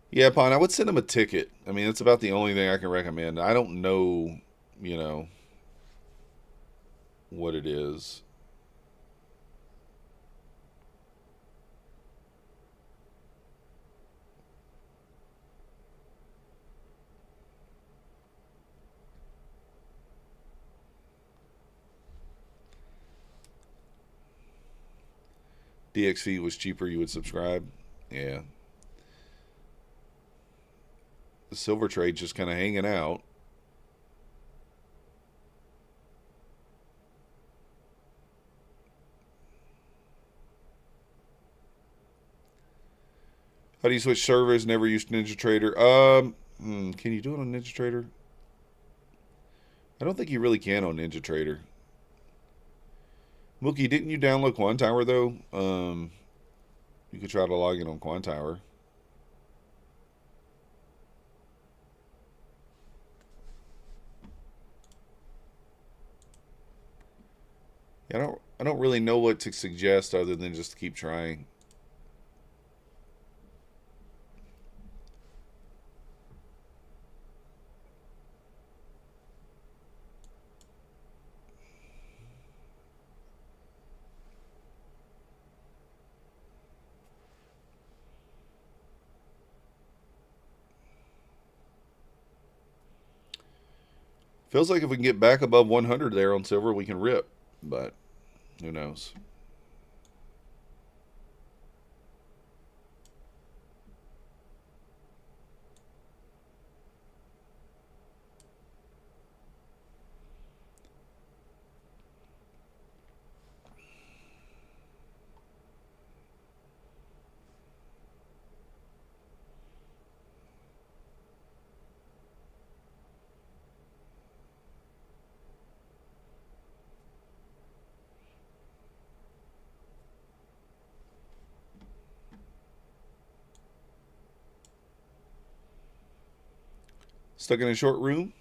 Yeah, Pon, I would send him a ticket. I mean, it's about the only thing I can recommend. I don't know, you know, what it is. DXV was cheaper, you would subscribe. Yeah. The silver trade just kind of hanging out. How do you switch servers? Never used NinjaTrader. Can you do it on NinjaTrader? I don't think you really can on NinjaTrader. Mookie, didn't you download Quantower though? You could try to log in on Quantower. Yeah, I don't really know what to suggest other than just keep trying. Feels like if we can get back above 100 there on silver, we can rip. But who knows? Stuck in a short room.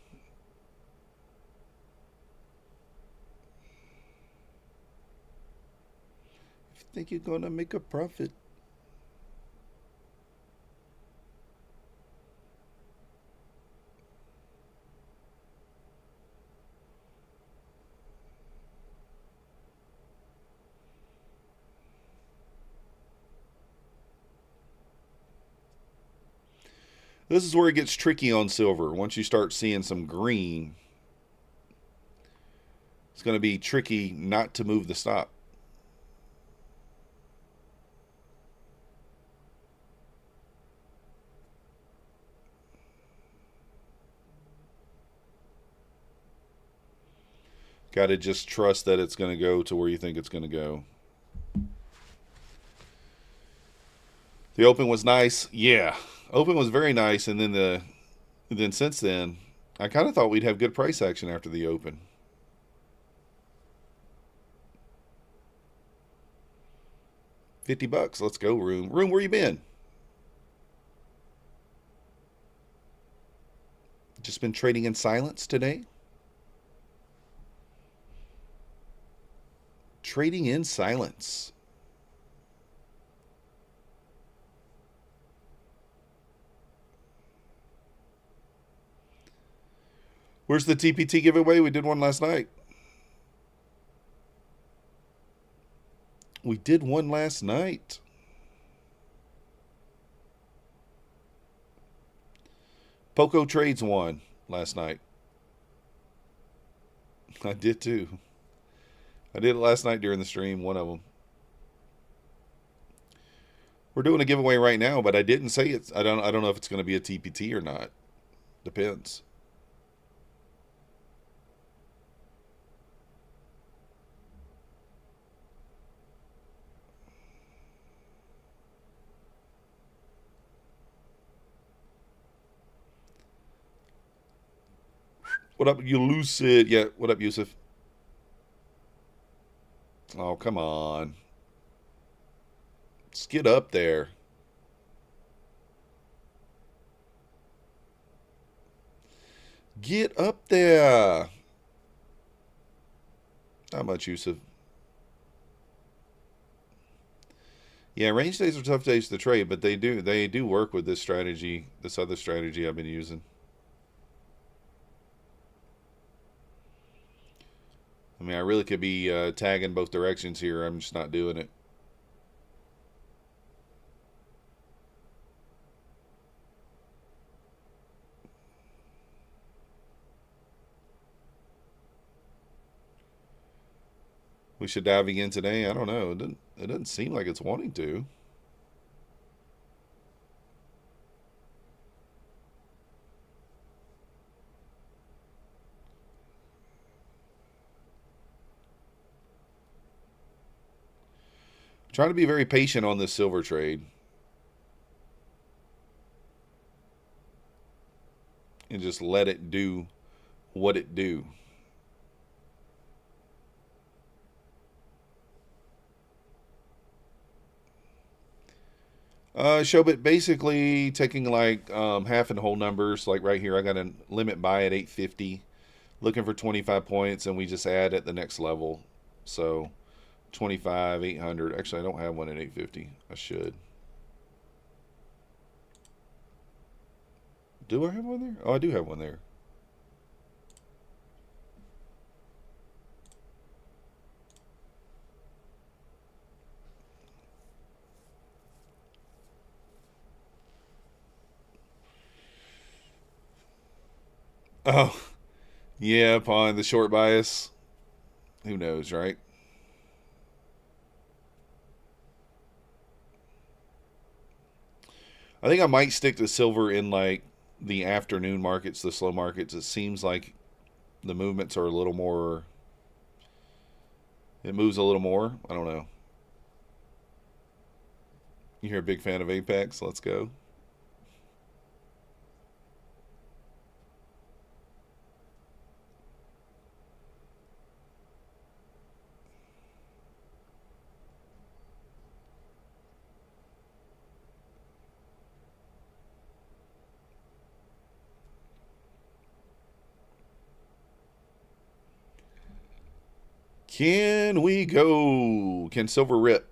If you think you're gonna make a profit. This is where it gets tricky on silver. Once you start seeing some green, it's going to be tricky not to move the stop. Got to just trust that it's going to go to where you think it's going to go. The open was nice. Yeah. Open was very nice, and then since then, I kind of thought we'd have good price action after the open. $50. Let's go, room. Room, where you been? Just been trading in silence today? Trading in silence. Where's the TPT giveaway? We did one last night. We did one last night. Poco Trades won last night. I did too. I did it last night during the stream, one of them. We're doing a giveaway right now, but I didn't say it's. I don't know if it's going to be a TPT or not. Depends. What up, you lucid? Yeah, what up, Yusuf? Oh, come on. Let's get up there. Get up there. Not much, Yusuf. Yeah, range days are tough days to trade, but they do work with this strategy, this other strategy I've been using. I mean, I really could be tagging both directions here. I'm just not doing it. We should dive again today. I don't know. It doesn't seem like it's wanting to. Trying to be very patient on this silver trade. And just let it do what it do. Showbit basically taking like half and whole numbers. Like right here, I got a limit buy at 850. Looking for 25 points, and we just add at the next level. So 25, 800. Actually, I don't have one at 850. I should. Do I have one there? Oh, I do have one there. Oh, yeah, upon the short bias. Who knows, right? I think I might stick to silver in like the afternoon markets, the slow markets. It seems like the movements are a little more. It moves a little more. I don't know. You're a big fan of Apex? Let's go. Can we go? Can silver rip?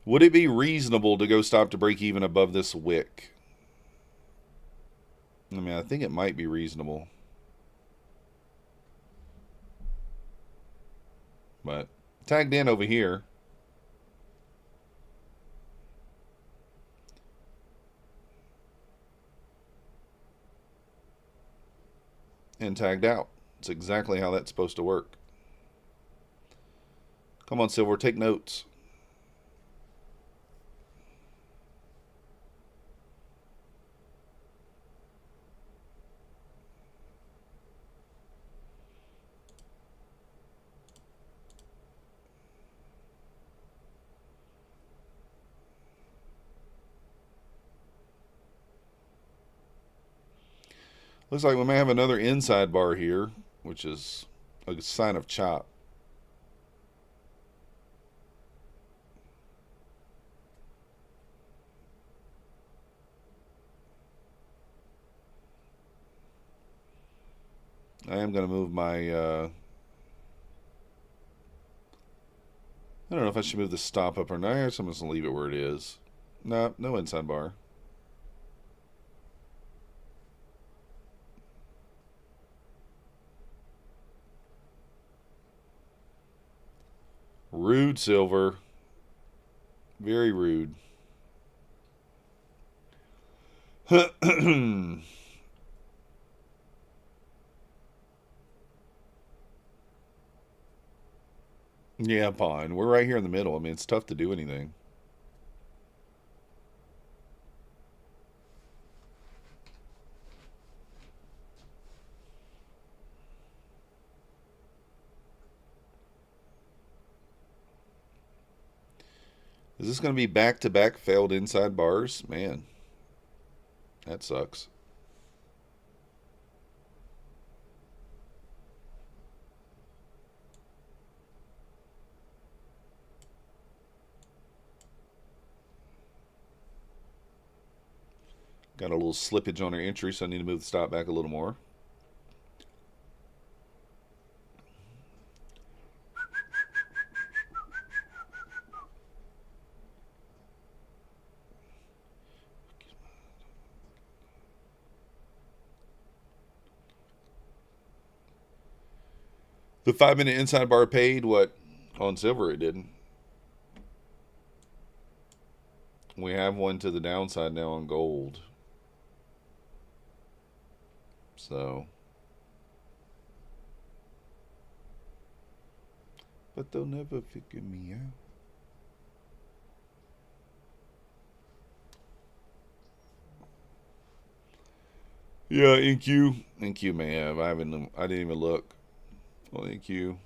Would it be reasonable to go stop to break even above this wick? I mean, I think it might be reasonable. But tagged in over here. And tagged out. It's exactly how that's supposed to work. Come on, silver, take notes. Looks like we may have another inside bar here, which is a sign of chop. I am going to move my... I don't know if I should move the stop up or not. I'm just going to leave it where it is. No, no inside bar. Rude, silver. Very rude. Yeah, fine. We're right here in the middle. I mean, it's tough to do anything. Is this going to be back-to-back failed inside bars? Man, that sucks. Got a little slippage on our entry, so I need to move the stop back a little more. The 5-minute inside bar paid what? On silver it didn't. We have one to the downside now on gold. So. But they'll never figure me out. Yeah, NQ. NQ may have. I didn't even look. Well, NQ.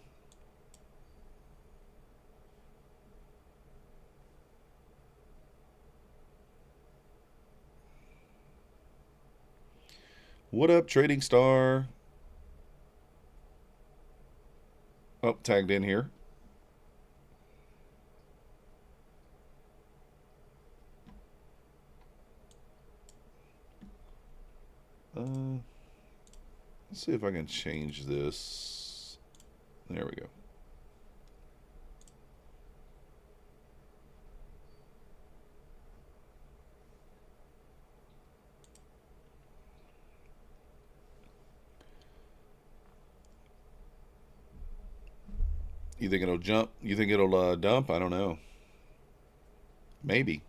What up, Trading Star? Oh, tagged in here. Let's see if I can change this. There we go. You think it'll jump? You think it'll dump? I don't know. Maybe.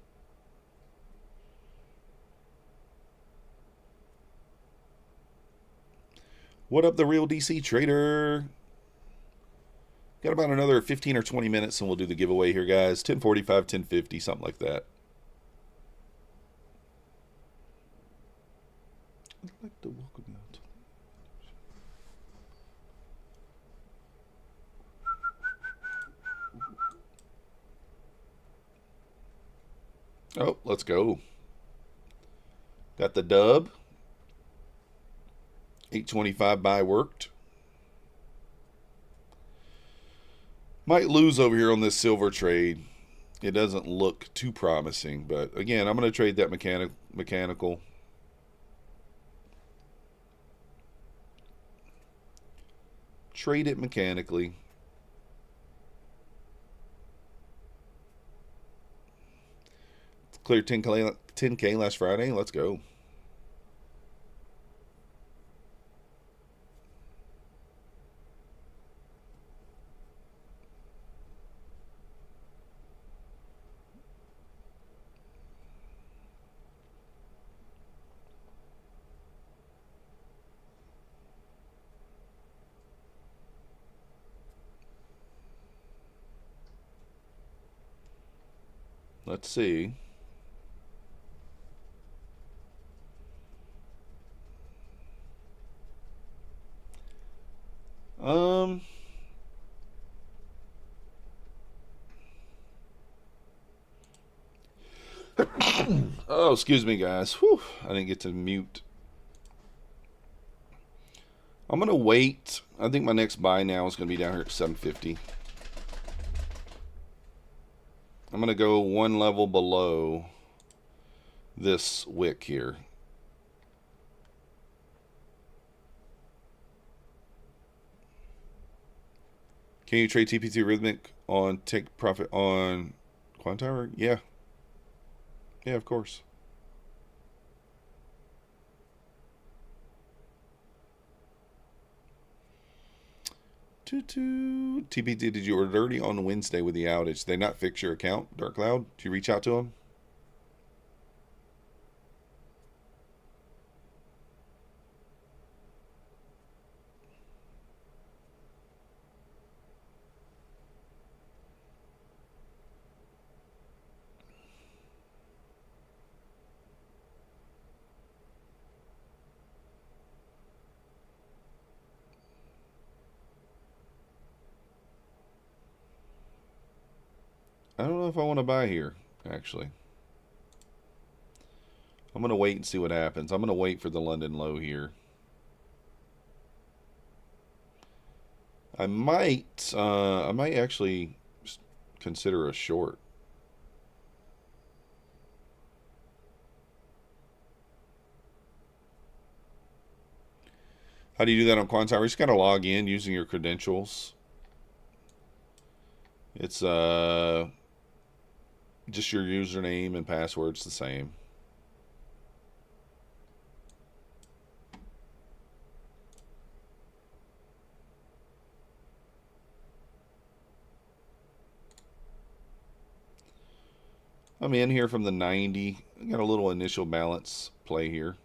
What up, the real DC trader? Got about another 15 or 20 minutes and we'll do the giveaway here, guys. 10:45, 10:50, something like that. I'd like to welcome you out. Oh, let's go. Got the dub. 825 buy worked. Might lose over here on this silver trade. it doesn't look too promising. But again, I'm going to trade that mechanical. Trade it mechanically. Cleared 10K last Friday. Let's go. Let's see. Oh, excuse me, guys. Whew, I didn't get to mute. I'm going to wait. I think my next buy now is going to be down here at 750. I'm going to go one level below this wick here. Can you trade TPT Rhythmic on take profit on Quantower? Yeah. Yeah, of course. TPT, did you order dirty on Wednesday with the outage? Did they not fix your account, Dark Cloud? Did you reach out to them? I don't know if I want to buy here, actually. I'm going to wait and see what happens. I'm going to wait for the London low here. I might actually consider a short. How do you do that on Quantower? You just got to log in using your credentials. It's just your username and password's the same. I'm in here from the 90. I got a little initial balance play here.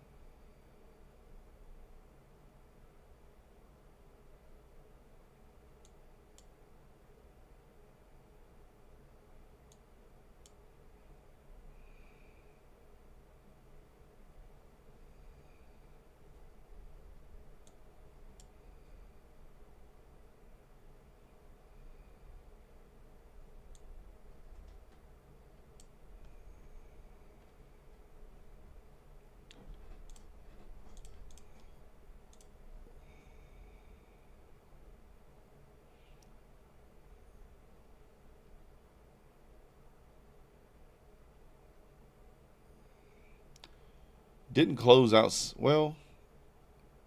Didn't close out. Well,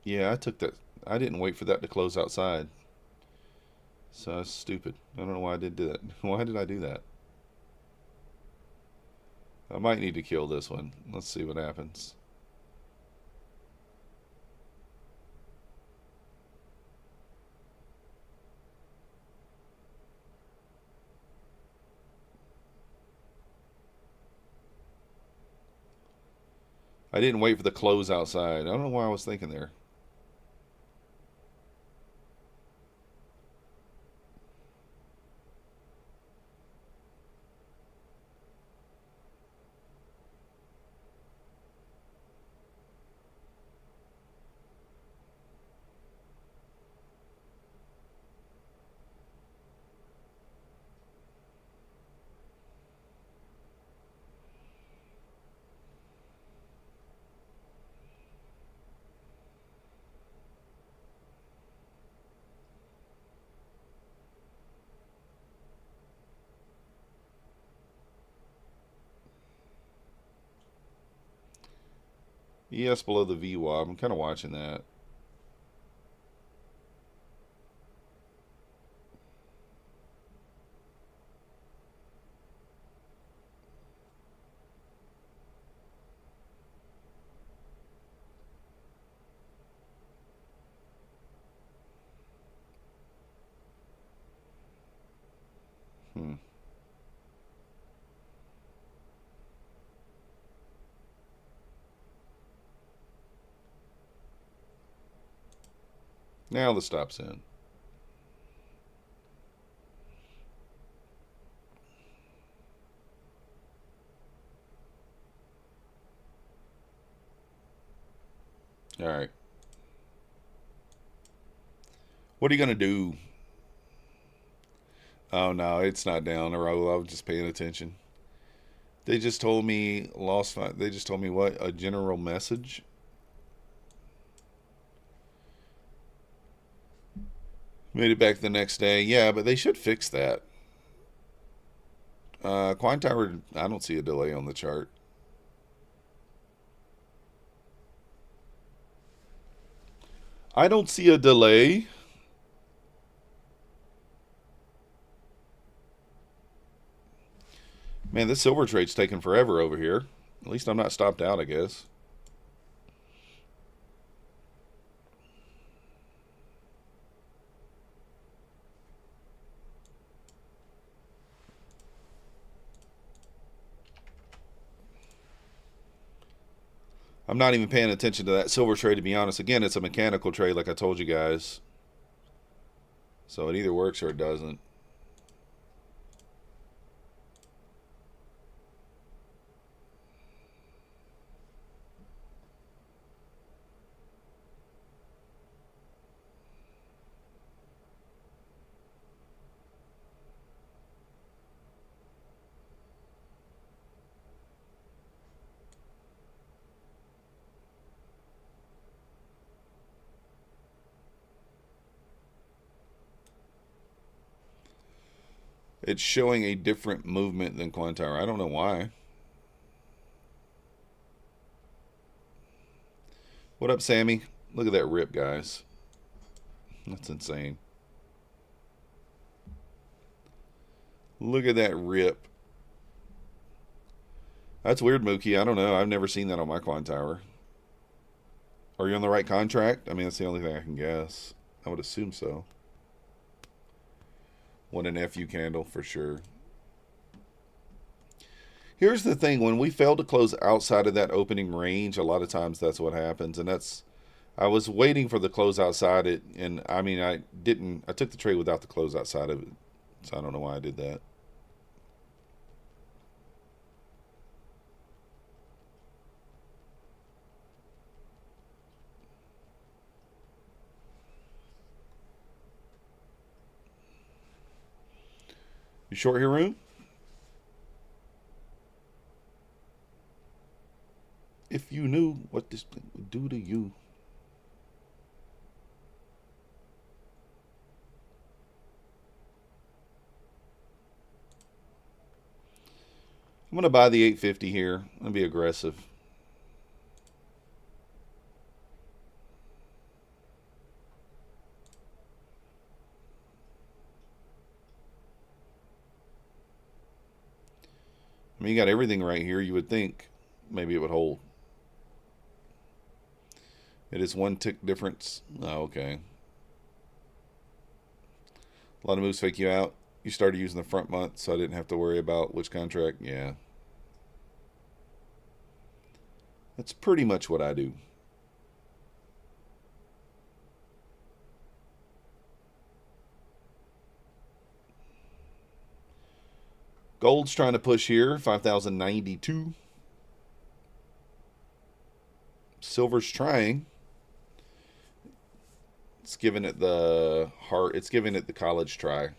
yeah, I took that. I didn't wait for that to close outside. So that's stupid. I don't know why I did that. Why did I do that? I might need to kill this one. Let's see what happens. I didn't wait for the close outside. I don't know why I was thinking there. ES below the VWAP. I'm kind of watching that. Now the stop's in. All right. What are you going to do? Oh, no, it's not down. Or I was just paying attention. They just told me They just told me what? A general message? Made it back the next day. Yeah, but they should fix that. Quine Tower, I don't see a delay on the chart. I don't see a delay. Man, this silver trade's taking forever over here. At least I'm not stopped out, I guess. I'm not even paying attention to that silver trade, to be honest. Again, it's a mechanical trade, like I told you guys. So it either works or it doesn't. It's showing a different movement than Quine Tower. I don't know why. What up, Sammy? Look at that rip, guys. That's insane. Look at that rip. That's weird, Mookie. I don't know. I've never seen that on my Quine Tower. Are you on the right contract? I mean, that's the only thing I can guess. I would assume so. Want an FU candle for sure. Here's the thing. When we fail to close outside of that opening range, a lot of times that's what happens. And that's... I was waiting for the close outside it. And, I mean, I took the trade without the close outside of it. So I don't know why I did that. You short here, Room? If you knew what this thing would do to you. I'm going to buy the 850 here. I'm going to be aggressive. I mean, you got everything right here. You would think maybe it would hold. It is one tick difference. Oh, okay. A lot of moves fake you out. You started using the front month, so I didn't have to worry about which contract. Yeah. That's pretty much what I do. Gold's trying to push here, 5,092. Silver's trying. It's giving it the heart. It's giving it the college try.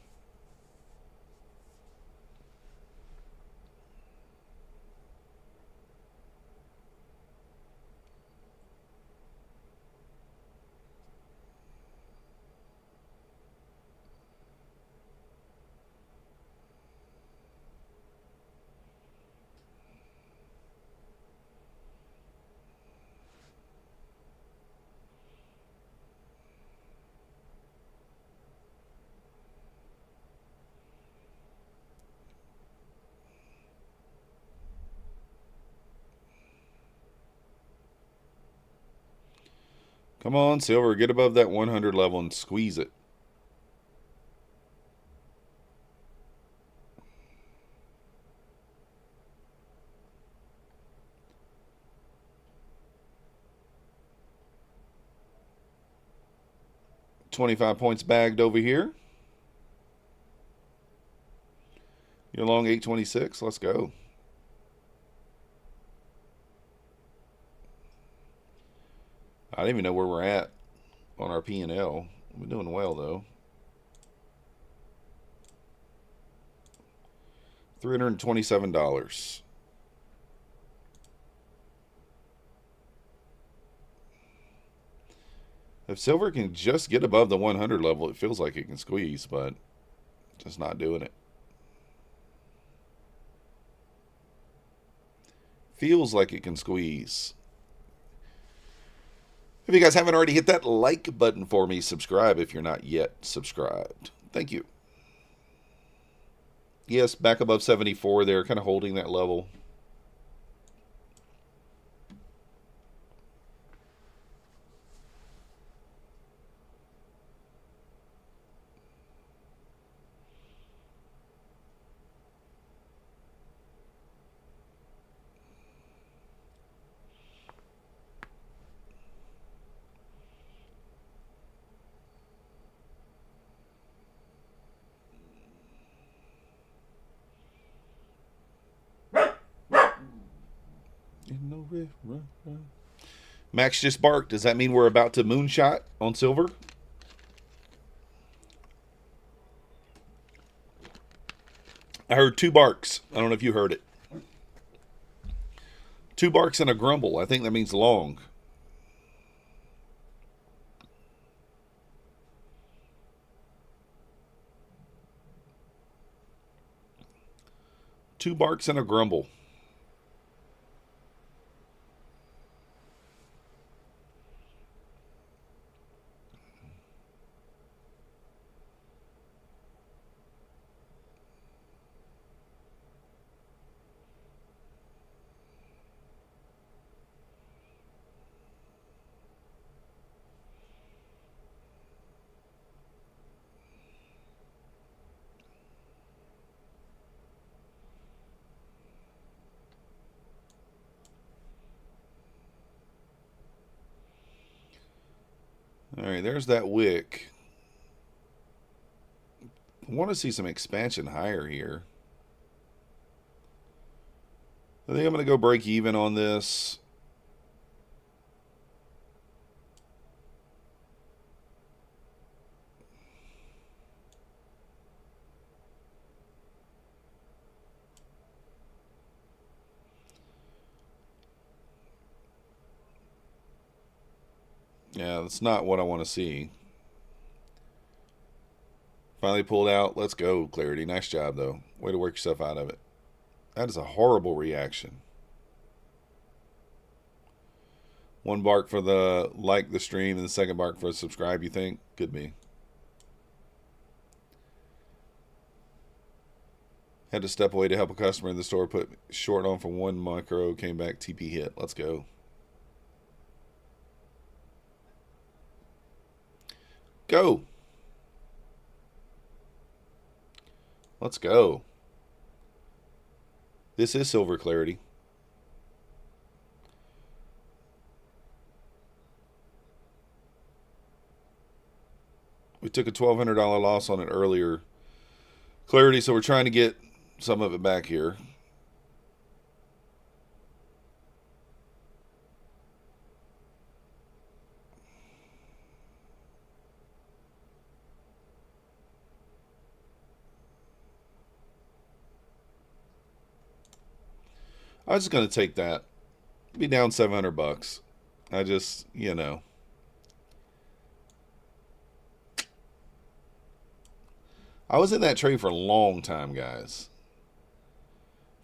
Come on, silver, get above that 100 level and squeeze it. $25 points bagged over here. You're long 826. Let's go. I don't even know where we're at on our P&L. We're doing well, though. $327. If silver can just get above the 100 level, it feels like it can squeeze, but just not doing it. Feels like it can squeeze. If you guys haven't already hit that like button for me, subscribe if you're not yet subscribed. Thank you. Yes, back above 74 there, kind of holding that level. Max just barked. Does that mean we're about to moonshot on silver? I heard 2 barks. I don't know if you heard it. 2 barks and a grumble. I think that means long. Two barks and a grumble. All right, there's that wick. I want to see some expansion higher here. I think I'm going to go break even on this. Yeah, that's not what I want to see. Finally pulled out. Let's go, Clarity. Nice job, though. Way to work yourself out of it. That is a horrible reaction. 1 bark for the like the stream and the 2nd bark for a subscribe, you think? Could be. Had to step away to help a customer in the store. Put short on for 1 micro. Came back. TP hit. Let's go. Go. Let's go. This is silver, Clarity. We took a $1,200 loss on it earlier, Clarity, so we're trying to get some of it back here. I was just going to take that. Be down $700. I just, you know. I was in that trade for a long time, guys.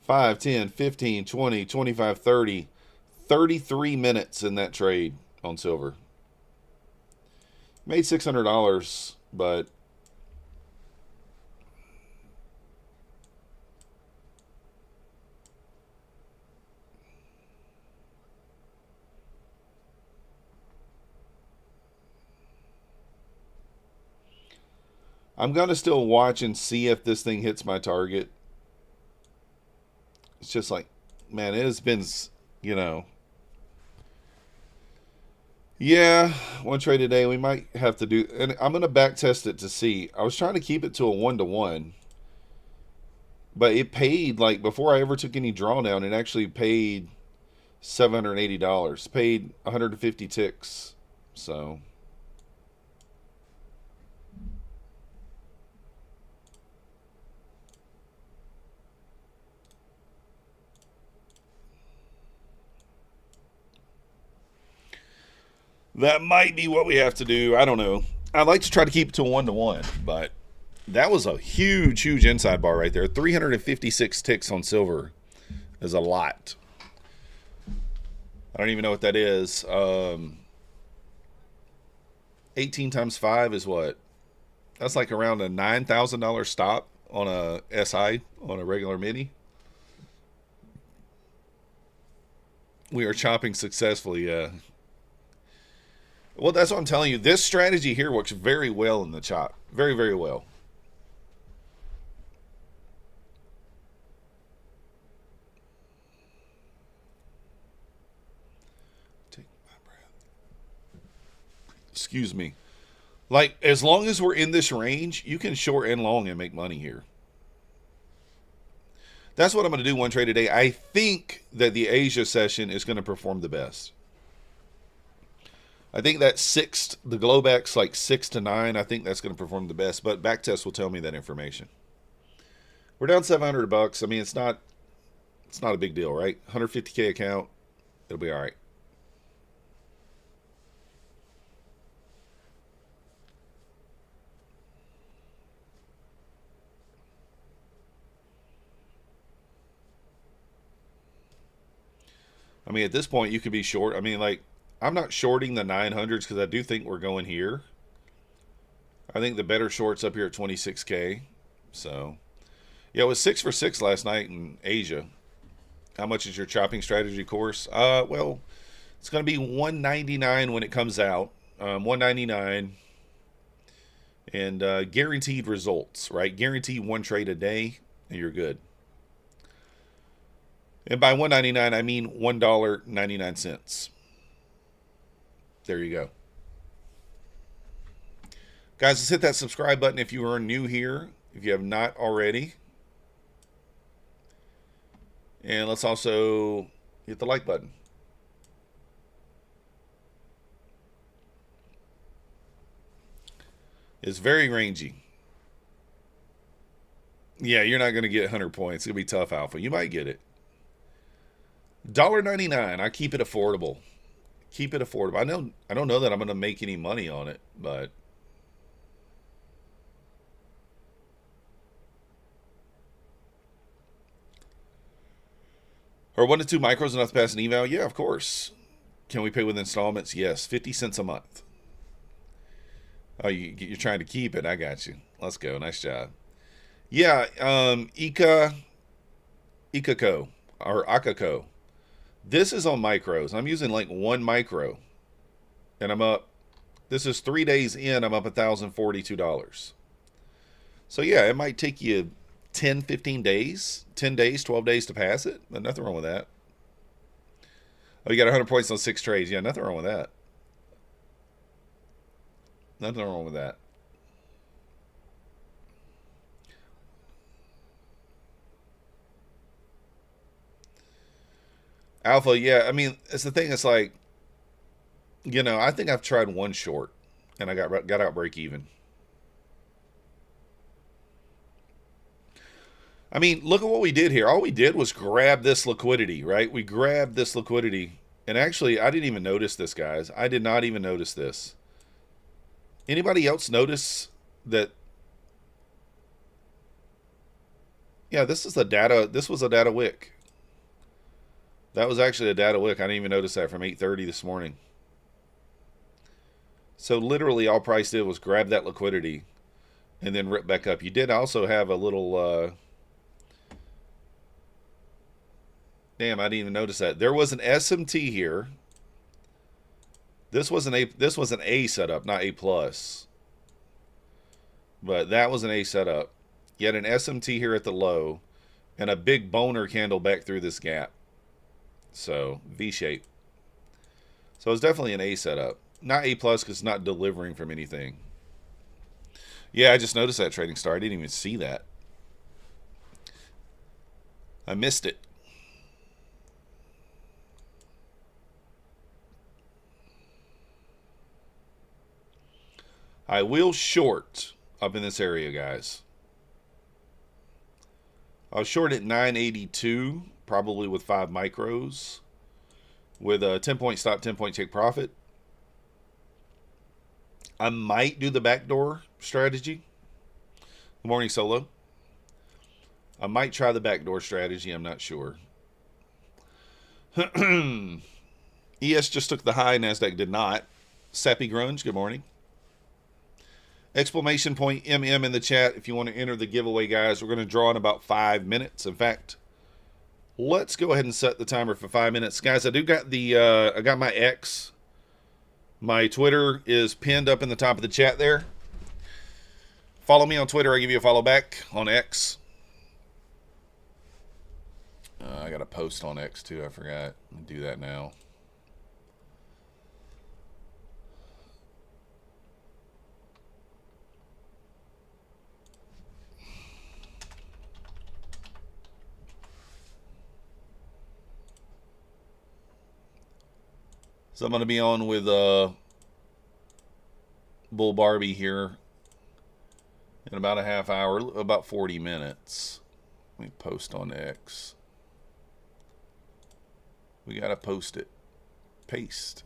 5, 10, 15, 20, 25, 30. 33 minutes in that trade on silver. Made $600, but I'm going to still watch and see if this thing hits my target. It's just like, man, it has been, you know. Yeah, one trade a day. We might have to do, and I'm going to back test it to see. I was trying to keep it to a 1-to-1, but it paid, like, before I ever took any drawdown, it actually paid $780. Paid 150 ticks. So that might be what we have to do. I don't know. I'd like to try to keep it to 1-to-1, but that was a huge, huge inside bar right there. 356 ticks on silver is a lot. I don't even know what that is. 18 times 5 is what? That's like around a $9,000 stop on a SI, on a regular mini. We are chopping successfully. Well, that's what I'm telling you. This strategy here works very well in the chop. Very, very well. Take my breath. Excuse me. Like, as long as we're in this range, you can short and long and make money here. That's what I'm going to do one trade a day. I think that the Asia session is going to perform the best. I think that the Globex, like 6 to 9, I think that's going to perform the best. But backtest will tell me that information. We're down $700. I mean, it's not a big deal, right? 150K account, it'll be all right. I mean, at this point, you could be short. I mean, like, I'm not shorting the 900s because I do think we're going here. I think the better short's up here at 26K. So, yeah, it was 6 for 6 last night in Asia. How much is your chopping strategy course? Well, it's going to be $199 when it comes out. $199. And guaranteed results, right? Guaranteed one trade a day, and you're good. And by $1.99, I mean $1.99. There you go. Guys, let's hit that subscribe button if you are new here, if you have not already. And let's also hit the like button. It's very rangy. Yeah, you're not going to get 100 points. It'll be tough, Alpha. You might get it. $1.99. I keep it affordable. Keep it affordable. I don't know that I'm going to make any money on it, but are 1 to 2 micros enough to pass an eval? Yeah, of course. Can we pay with installments? Yes, 50 cents a month. Oh, you're trying to keep it. I got you. Let's go. Nice job. Yeah, Ikako or Akako. This is on micros. I'm using like 1 micro, and I'm up. This is 3 days in. I'm up $1,042. So yeah, it might take you 10, 15 days, 10 days, 12 days to pass it, but nothing wrong with that. Oh, you got 100 points on 6 trades. Yeah, nothing wrong with that. Nothing wrong with that. Alpha, yeah. I mean, it's the thing. It's like, you know, I think I've tried 1 short, and I got out break even. I mean, look at what we did here. All we did was grab this liquidity, right? We grabbed this liquidity, and actually, I didn't even notice this, guys. I did not even notice this. Anybody else notice that? Yeah, this is the data. This was a data wick. That was actually a data wick. I didn't even notice that from 8:30 this morning. So literally all Price did was grab that liquidity and then rip back up. You did also have a little... Damn, I didn't even notice that. There was an SMT here. This was an A setup, not A plus. But that was an A setup. You had an SMT here at the low and a big boner candle back through this gap. So V shape. So it's definitely an A setup. Not A plus because it's not delivering from anything. Yeah, I just noticed that, Trading Star. I didn't even see that. I missed it. I will short up in this area, guys. I was short at 982, probably with 5 micros, with a 10-point stop, 10-point take profit. I might do the backdoor strategy. Good morning, Solo. I might try the backdoor strategy. I'm not sure. ES just took the high. Nasdaq did not. Sappy Grunge, good morning. Exclamation point MM in the chat if you want to enter the giveaway, guys. We're going to draw in about 5 minutes. In fact, let's go ahead and set the timer for 5 minutes. Guys, I do got the I got my X. My Twitter is pinned up in the top of the chat there. Follow me on Twitter. I give you a follow back on X. I got a post on X too. I forgot. I'll do that now. So I'm going to be on with Bull Barbie here in about a half hour, about 40 minutes. Let me post on X. We got to post it. Paste.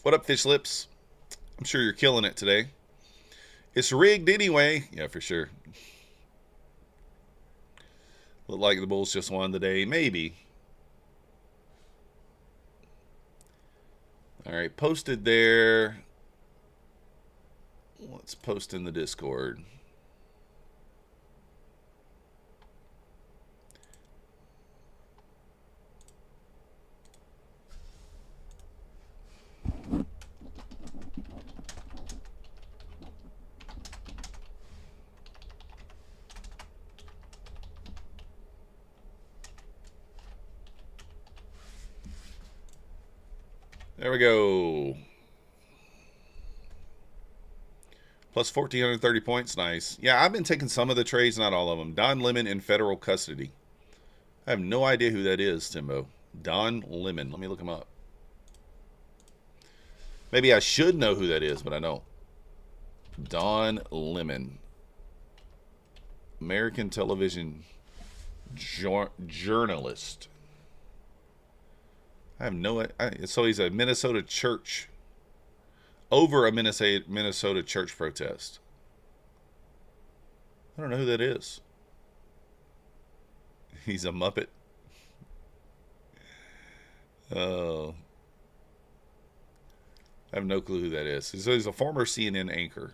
What up, Fish Lips? I'm sure you're killing it today. It's rigged anyway. Yeah, for sure. Look like the Bulls just won today. Maybe. All right, posted there. Let's post in the Discord. There we go. Plus 1,430 points. Nice. Yeah, I've been taking some of the trades, not all of them. Don Lemon in federal custody. I have no idea who that is, Timbo. Don Lemon. Let me look him up. Maybe I should know who that is, but I don't. Don Lemon. American television journalist. I have no idea. So he's a Minnesota church. Over a Minnesota church protest. I don't know who that is. He's a Muppet. Oh. I have no clue who that is. So he's a former CNN anchor.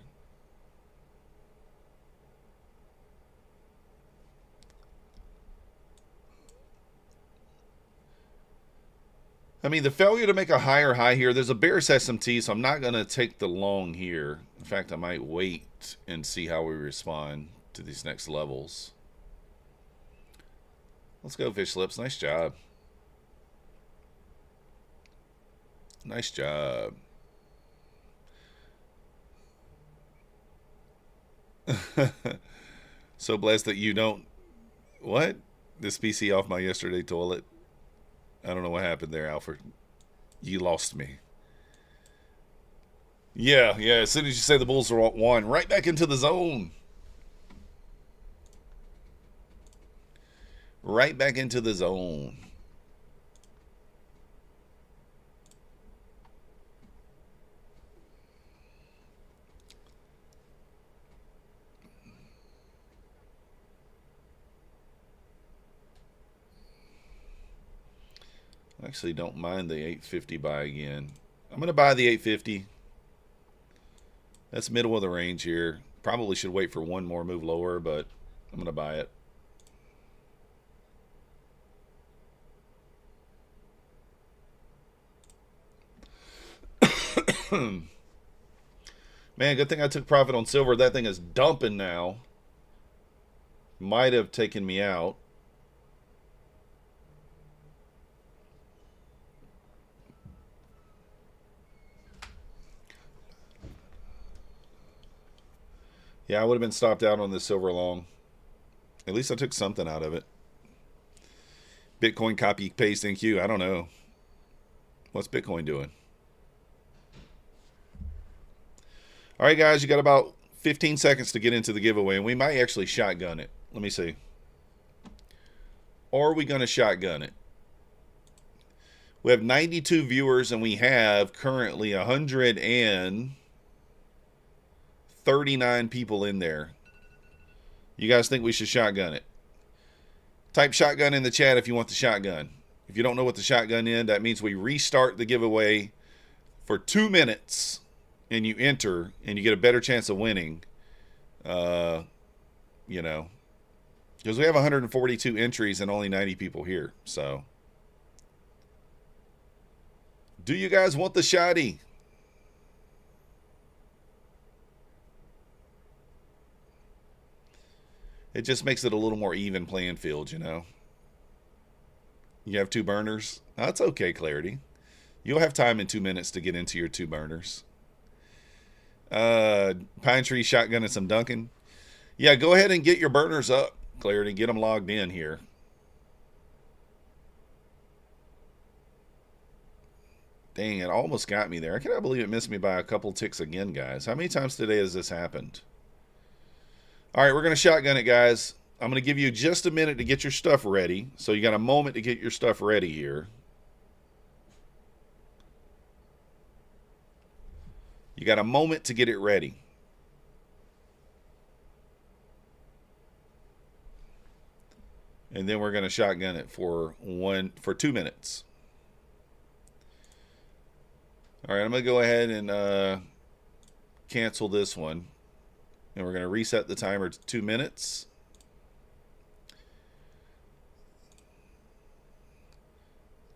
I mean, the failure to make a higher high here, there's a bearish SMT, so I'm not going to take the long here. In fact, I might wait and see how we respond to these next levels. Let's go, Fish Lips. Nice job. Nice job. So blessed that you don't... What? This PC off my yesterday toilet. I don't know what happened there, Alfred. You lost me. Yeah, as soon as you say the Bulls are won, right back into the zone. Right back into the zone. I actually don't mind the 850 buy again. I'm going to buy the 850. That's middle of the range here. Probably should wait for one more move lower, but I'm going to buy it. Man, good thing I took profit on silver. That thing is dumping now. Might have taken me out. Yeah, I would have been stopped out on this silver long. At least I took something out of it. Bitcoin copy paste in queue. I don't know. What's Bitcoin doing? All right, guys, you got about 15 seconds to get into the giveaway, and we might actually shotgun it. Let me see. Or are we going to shotgun it? We have 92 viewers, and we have currently 139 people in there. You guys think we should shotgun it? Type shotgun in the chat if you want the shotgun. If you don't know what the shotgun is, that means we restart the giveaway for 2 minutes, and you enter, and you get a better chance of winning. You know, because we have 142 entries and only 90 people here. So, do you guys want the shotty? It just makes it a little more even playing field, you know. You have 2 burners. That's okay, Clarity. You'll have time in 2 minutes to get into your 2 burners. Pine Tree shotgun and some Duncan. Yeah, go ahead and get your burners up, Clarity. Get them logged in here. Dang, it almost got me there. I cannot believe it missed me by a couple ticks again, guys. How many times today has this happened? All right, we're going to shotgun it, guys. I'm going to give you just a minute to get your stuff ready. So you got a moment to get your stuff ready here. You got a moment to get it ready. And then we're going to shotgun it for 2 minutes. All right, I'm going to go ahead and cancel this one. And we're going to reset the timer to 2 minutes.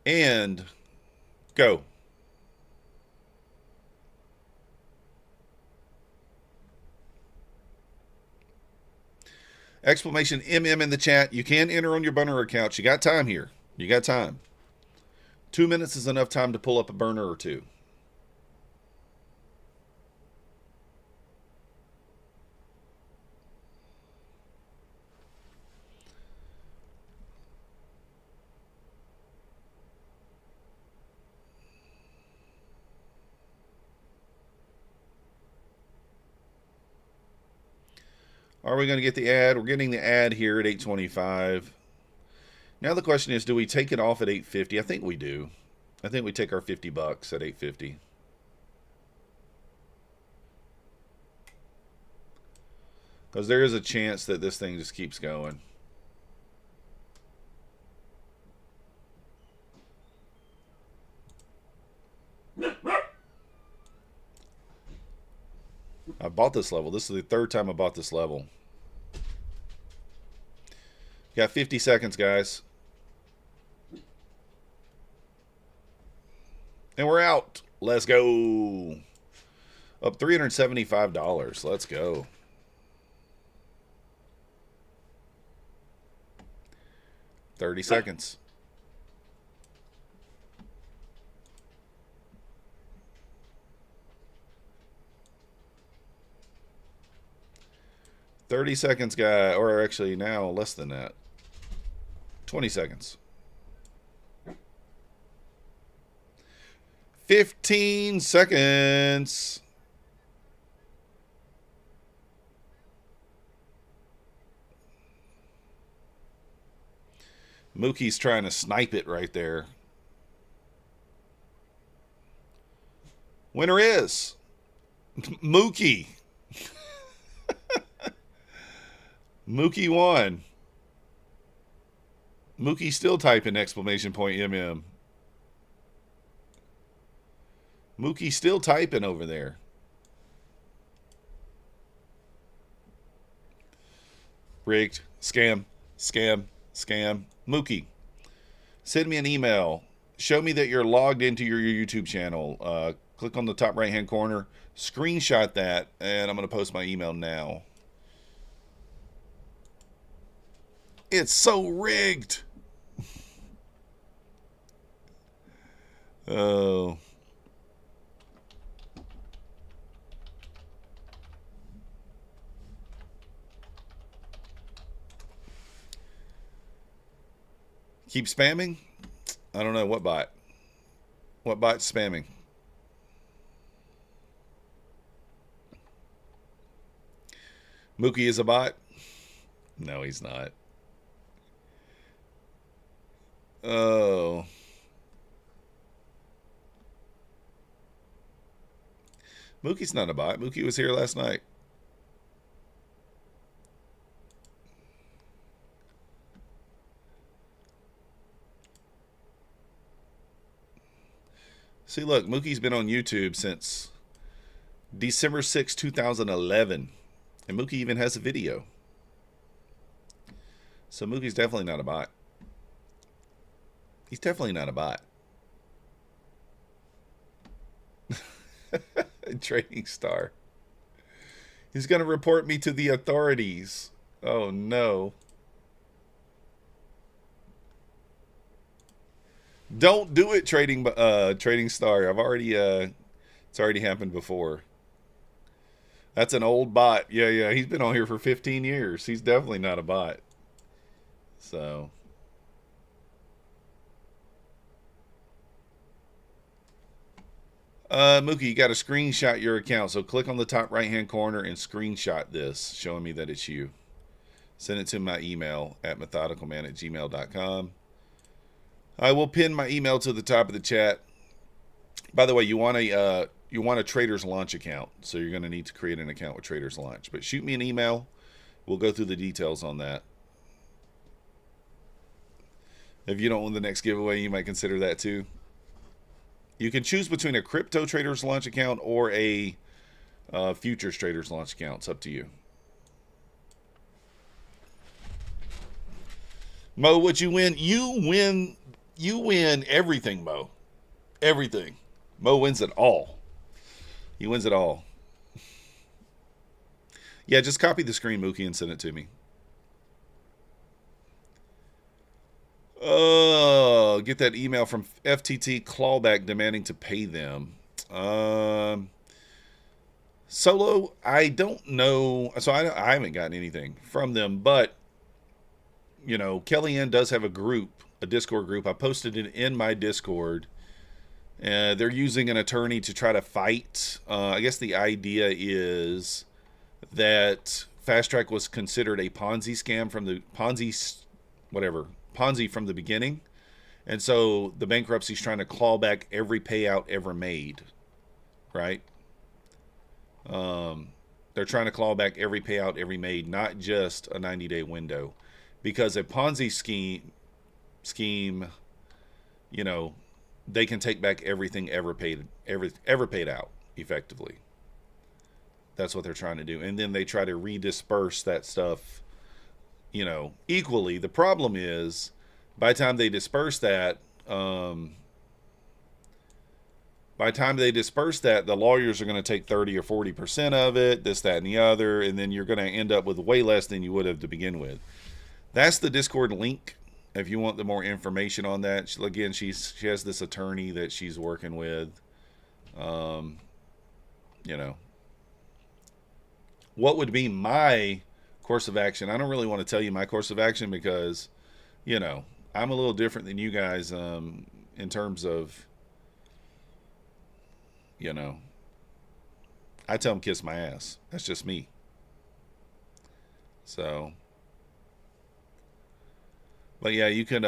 And go. Exclamation MM in the chat. You can enter on your burner accounts. You got time here. You got time. 2 minutes is enough time to pull up a burner or 2. Are we going to get the ad? We're getting the ad here at 825. Now the question is, do we take it off at 850? I think we do. I think we take our $50 at 850. Because there is a chance that this thing just keeps going. I bought this level. This is the 3rd time I bought this level. Got 50 seconds, guys. And we're out. Let's go. Up $375. Let's go. $30 seconds. $30 seconds, guy, or actually now less than that. 20 seconds. 15 seconds. Mookie's trying to snipe it right there. Winner is Mookie. Mookie won. Mookie still typing exclamation point MM. Mookie still typing over there. Rigged. Scam. Scam. Scam. Mookie, send me an email. Show me that you're logged into your YouTube channel. Click on the top right hand corner. Screenshot that. And I'm going to post my email now. It's so rigged. Oh. Keep spamming? I don't know. What bot? What bot's spamming? Mookie is a bot? No, he's not. Oh. Mookie's not a bot. Mookie was here last night. See, look, Mookie's been on YouTube since December 6, 2011. And Mookie even has a video. So Mookie's definitely not a bot. He's definitely not a bot. Trading Star. He's going to report me to the authorities. Oh, no. Don't do it, Trading Star. I've already it's already happened before. That's an old bot. Yeah, he's been on here for 15 years. He's definitely not a bot. So Mookie, you got to screenshot your account. So click on the top right hand corner and screenshot this, showing me that it's you. Send it to my email at methodicalman@gmail.com. I will pin my email to the top of the chat. By the way, you want a Traders Launch account, so you're going to need to create an account with Traders Launch. But shoot me an email. We'll go through the details on that. If you don't win the next giveaway, you might consider that too. You can choose between a Crypto Traders Launch account or a Futures Traders Launch account. It's up to you. Mo, what you win? You win everything, Mo. Everything. Mo wins it all. He wins it all. Yeah, just copy the screen, Mookie, and send it to me. Oh, get that email from FTT Clawback demanding to pay them. Solo, I don't know. So I haven't gotten anything from them, but, you know, Kellyanne does have a group, a Discord group. I posted it in my Discord. They're using an attorney to try to fight. I guess the idea is that Fast Track was considered a Ponzi scam from the Ponzi from the beginning. And so the bankruptcy's trying to claw back every payout ever made, right? They're trying to claw back every payout ever made, not just a 90-day window. Because a Ponzi scheme, you know, they can take back everything ever paid out, effectively. That's what they're trying to do. And then they try to redisperse that stuff, you know, equally. The problem is, by the time they disperse that, the lawyers are going to take 30 or 40% of it, this, that, and the other, and then you're going to end up with way less than you would have to begin with. That's the Discord link. If you want the more information on that, again, she has this attorney that she's working with. You know, what would be my course of action? I don't really want to tell you my course of action because, you know, I'm a little different than you guys in terms of, you know, I tell them kiss my ass. That's just me. So, but yeah, you could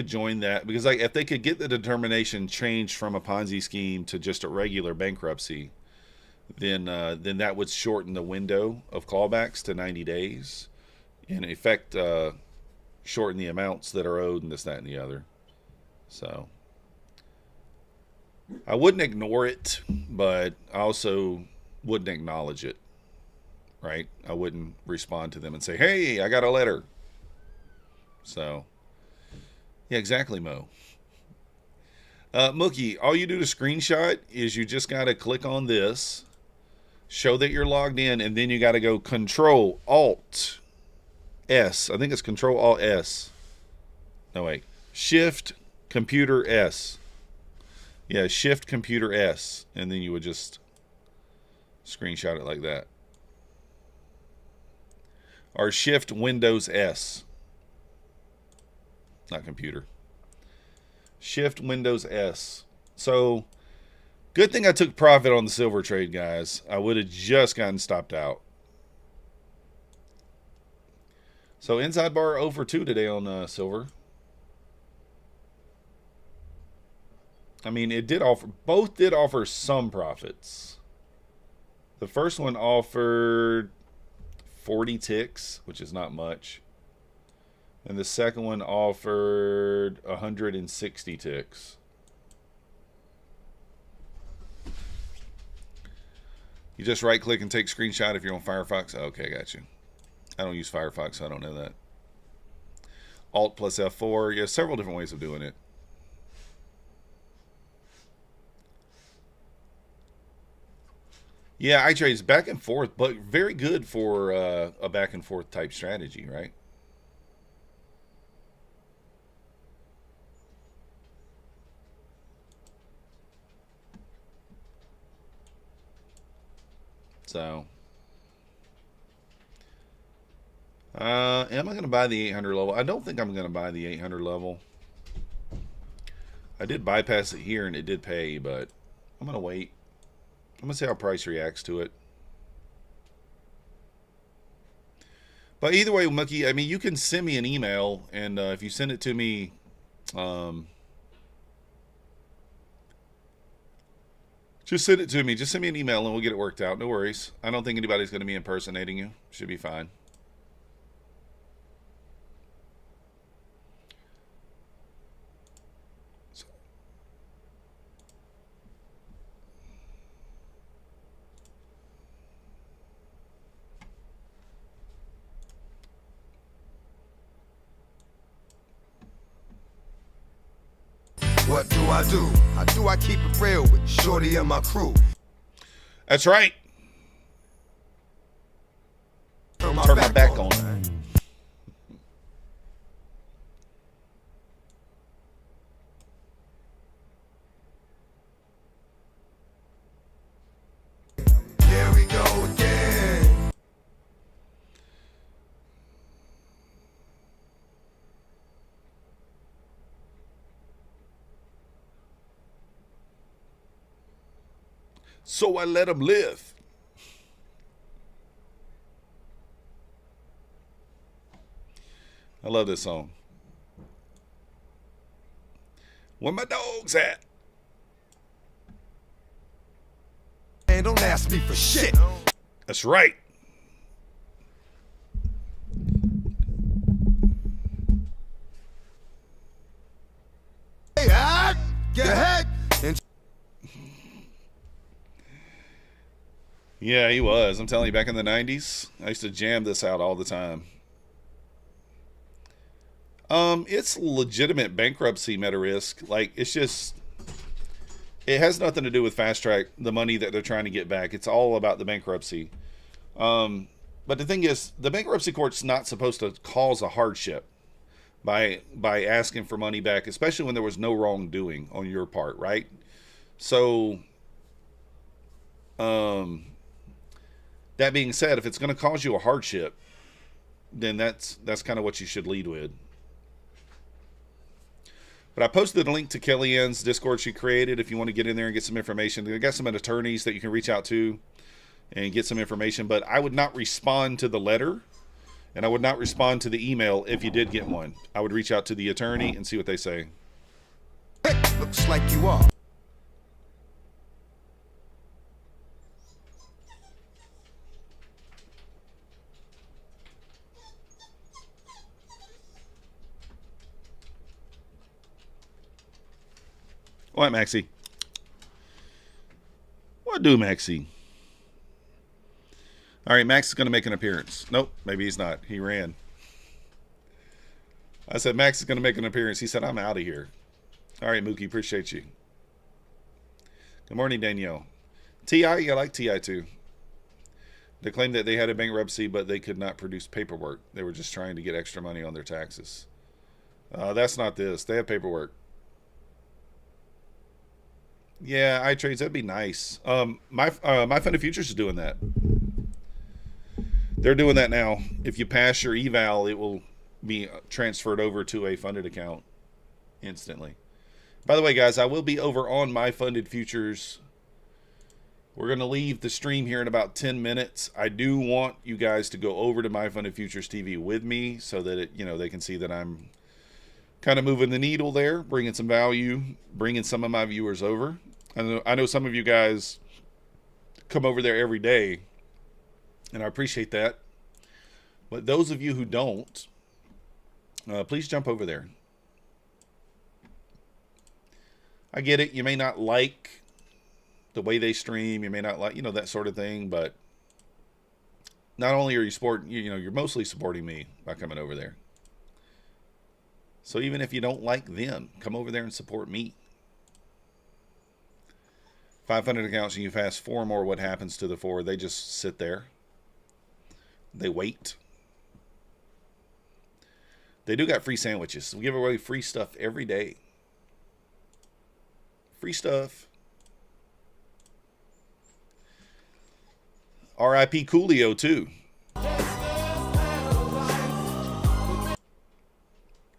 join that, because like if they could get the determination changed from a Ponzi scheme to just a regular bankruptcy, then that would shorten the window of callbacks to 90 days, and in effect shorten the amounts that are owed and this, that, and the other. So I wouldn't ignore it, but I also wouldn't acknowledge it, right? I wouldn't respond to them and say, hey, I got a letter. So, yeah, exactly, Mo. Mookie, all you do to screenshot is you just got to click on this, show that you're logged in, and then you got to go Control Alt S. I think it's Control Alt S. No, wait. Shift Computer S. Yeah, Shift Computer S. And then you would just screenshot it like that. Or Shift Windows S. Not computer. Shift Windows S. So, good thing I took profit on the silver trade, guys. I would have just gotten stopped out. So, inside bar 0 for 2 today on silver. I mean, it did offer, both did offer some profits. The first one offered 40 ticks, which is not much. And the second one offered 160 ticks. You just right click and take screenshot if you're on Firefox. Okay, got you. I don't use Firefox, so I don't know that. Alt plus F4. Yeah, several different ways of doing it. Yeah, iTrade is back and forth, but very good for a back and forth type strategy, right? So, am I going to buy the 800 level? I don't think I'm going to buy the 800 level. I did bypass it here and it did pay, but I'm going to wait. I'm going to see how price reacts to it. But either way, Mookie, I mean, you can send me an email, and if you send it to me, just send it to me. Just send me an email, and we'll get it worked out. No worries. I don't think anybody's going to be impersonating you. Should be fine. What do? How do I keep it real with Shorty and my crew? That's right. Turn my back on. Here we go again. So I let him live. I love this song. Where my dogs at? And don't ask me for shit. That's right. Hey, get ahead. And Yeah, he was. I'm telling you, back in the 90s, I used to jam this out all the time. It's legitimate bankruptcy meta risk. Like, it's just, it has nothing to do with fast track, the money that they're trying to get back. It's all about the bankruptcy. But the thing is, the bankruptcy court's not supposed to cause a hardship by asking for money back, especially when there was no wrongdoing on your part, right? So, that being said, if it's going to cause you a hardship, then that's kind of what you should lead with. But I posted a link to Kellyanne's Discord she created if you want to get in there and get some information. They got some attorneys that you can reach out to and get some information. But I would not respond to the letter, and I would not respond to the email if you did get one. I would reach out to the attorney and see what they say. Looks like you are. What, Maxie? What do, Maxie? All right, Max is going to make an appearance. Nope, maybe he's not. He ran. I said, Max is going to make an appearance. He said, I'm out of here. All right, Mookie, appreciate you. Good morning, Danielle. T.I., I like T.I. too. They claimed that they had a bankruptcy, but they could not produce paperwork. They were just trying to get extra money on their taxes. That's not this. They have paperwork. Yeah, iTrades, that'd be nice. My Fund of Futures is doing that. They're doing that now. If you pass your eval, it will be transferred over to a funded account instantly. By the way, guys, I will be over on My Funded Futures. We're going to leave the stream here in about 10 minutes. I do want you guys to go over to My Funded Futures TV with me so that they can see that I'm kind of moving the needle there, bringing some value, bringing some of my viewers over. I know some of you guys come over there every day, and I appreciate that. But those of you who don't, please jump over there. I get it. You may not like the way they stream. You may not like, that sort of thing. But not only are you you're mostly supporting me by coming over there. So even if you don't like them, come over there and support me. 500 accounts and you pass 4 more, what happens to the 4? They just sit there. They wait. They do got free sandwiches. We give away free stuff every day. Free stuff. R.I.P. Coolio too.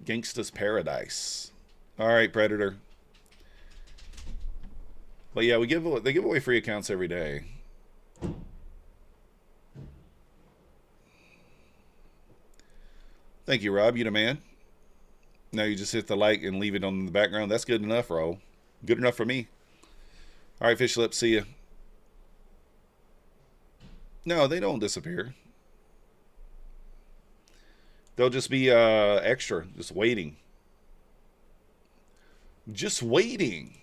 Gangsta's Paradise. All right, Predator. But yeah, they give away free accounts every day. Thank you, Rob. You the man. Now you just hit the like and leave it on the background. That's good enough, Ro. Good enough for me. All right, Fish Lips. See ya. No, they don't disappear. They'll just be extra, just waiting. Just waiting.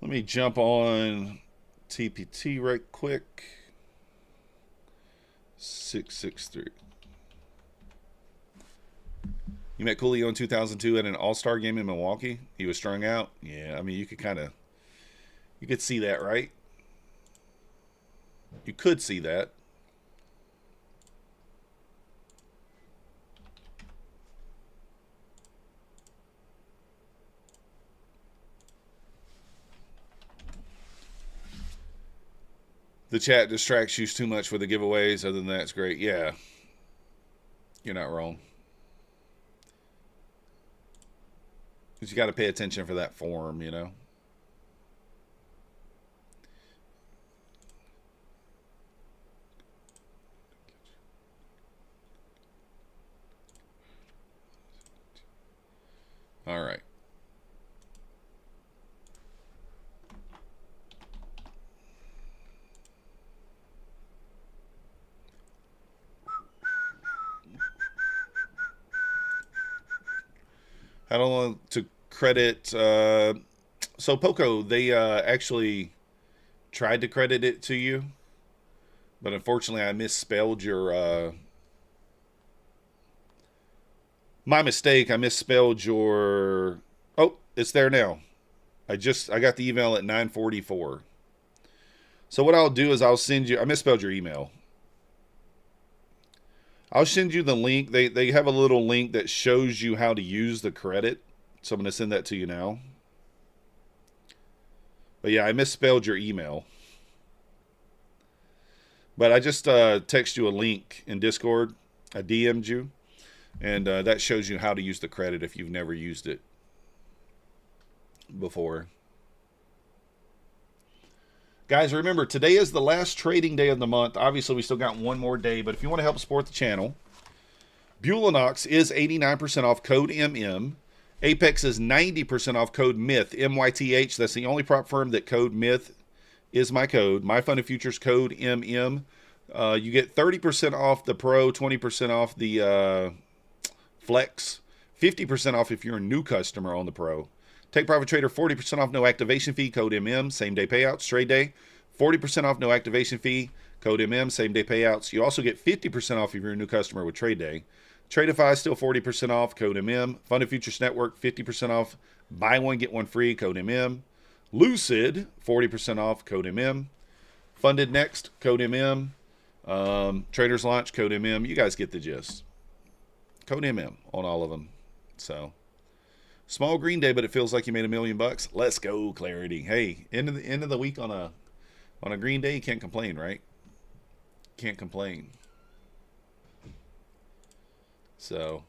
Let me jump on TPT right quick. 663. You met Coolio in 2002 at an all-star game in Milwaukee. He was strung out. Yeah, I mean, you could see that, right? You could see that. The chat distracts you too much with the giveaways. Other than that, it's great. Yeah. You're not wrong. Because you got to pay attention for that form, All right. I don't want to credit. So Poco, they actually tried to credit it to you, but unfortunately I misspelled your. My mistake. I misspelled your. Oh, it's there now. I got the email at 9:44. So what I'll do is I'll send you. I misspelled your email. I'll send you the link. They have a little link that shows you how to use the credit. So I'm going to send that to you now. But yeah, I misspelled your email. But I just text you a link in Discord. I DM'd you. And that shows you how to use the credit if you've never used it before. Guys, remember, today is the last trading day of the month. Obviously, we still got one more day. But if you want to help support the channel, Bulanox is 89% off code MM. Apex is 90% off code MYTH, M-Y-T-H. That's the only prop firm that code MYTH is my code. My Funded Futures code MM. You get 30% off the Pro, 20% off the Flex, 50% off if you're a new customer on the Pro. Take Profit Trader, 40% off no activation fee, code MM, same day payouts, trade day. 40% off no activation fee, code MM, same day payouts. You also get 50% off if you're a new customer with trade day. Tradeify still 40% off, code MM. Funded Futures Network, 50% off. Buy one, get one free, code MM. Lucid, 40% off, code MM. Funded Next, code MM. Traders Launch, code MM. You guys get the gist. Code MM on all of them. So, small green day, but it feels like you made $1 million bucks. Let's go, Clarity. Hey, end of the week on a green day, you can't complain, right? Can't complain. So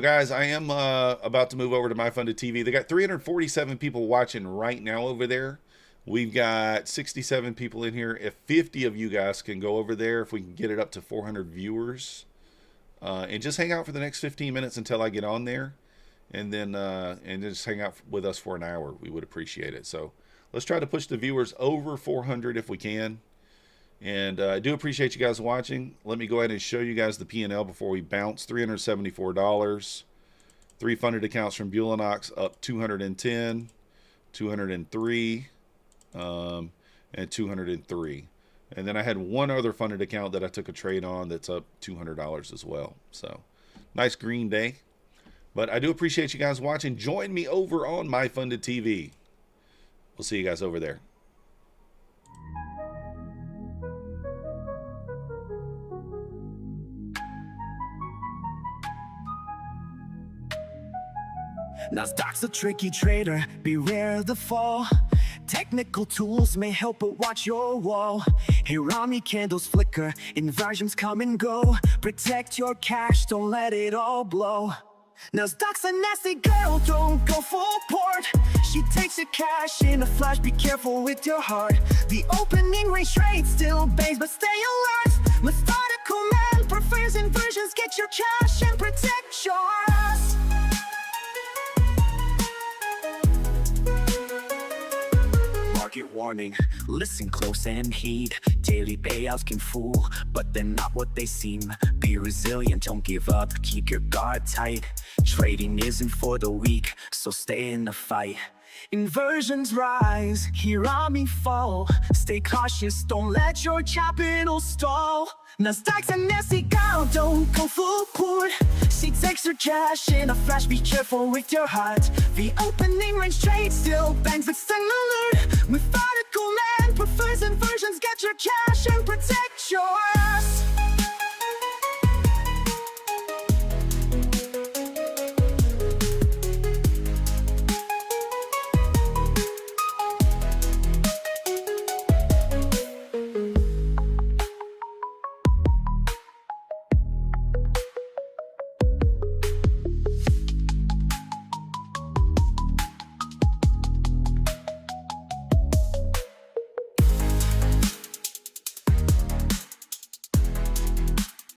guys, I am about to move over to My Funded TV. They got 347 people watching right now over there. We've got 67 people in here. If 50 of you guys can go over there, if we can get it up to 400 viewers, and just hang out for the next 15 minutes until I get on there, and then just hang out with us for an hour, we would appreciate it. So let's try to push the viewers over 400 if we can. And I do appreciate you guys watching. Let me go ahead and show you guys the P&L before we bounce. $374. 3 funded accounts from Bulanox up 210, 203, and 203. And then I had one other funded account that I took a trade on that's up $200 as well. So nice green day. But I do appreciate you guys watching. Join me over on My Funded TV. We'll see you guys over there. Nasdaq's a tricky trader, beware the fall. Technical tools may help, but watch your wall. Hirami candles flicker, inversions come and go. Protect your cash, don't let it all blow. Nasdaq's a nasty girl, don't go full port. She takes your cash in a flash, be careful with your heart. The opening range trade still bangs, but stay alert. Methodical man prefers inversions, get your cash and protect yours. Market warning, listen close and heed. Daily payouts can fool, but they're not what they seem. Be resilient, don't give up, keep your guard tight. Trading isn't for the weak, so stay in the fight. Inversions rise, Hirami fall. Stay cautious, don't let your capital stall. Nasdaq's a nasty girl, don't go full port. She takes her cash in a flash, be careful with your heart. The opening range trade still bangs, but stay alert. Methodical man prefers inversions, get your cash and protect your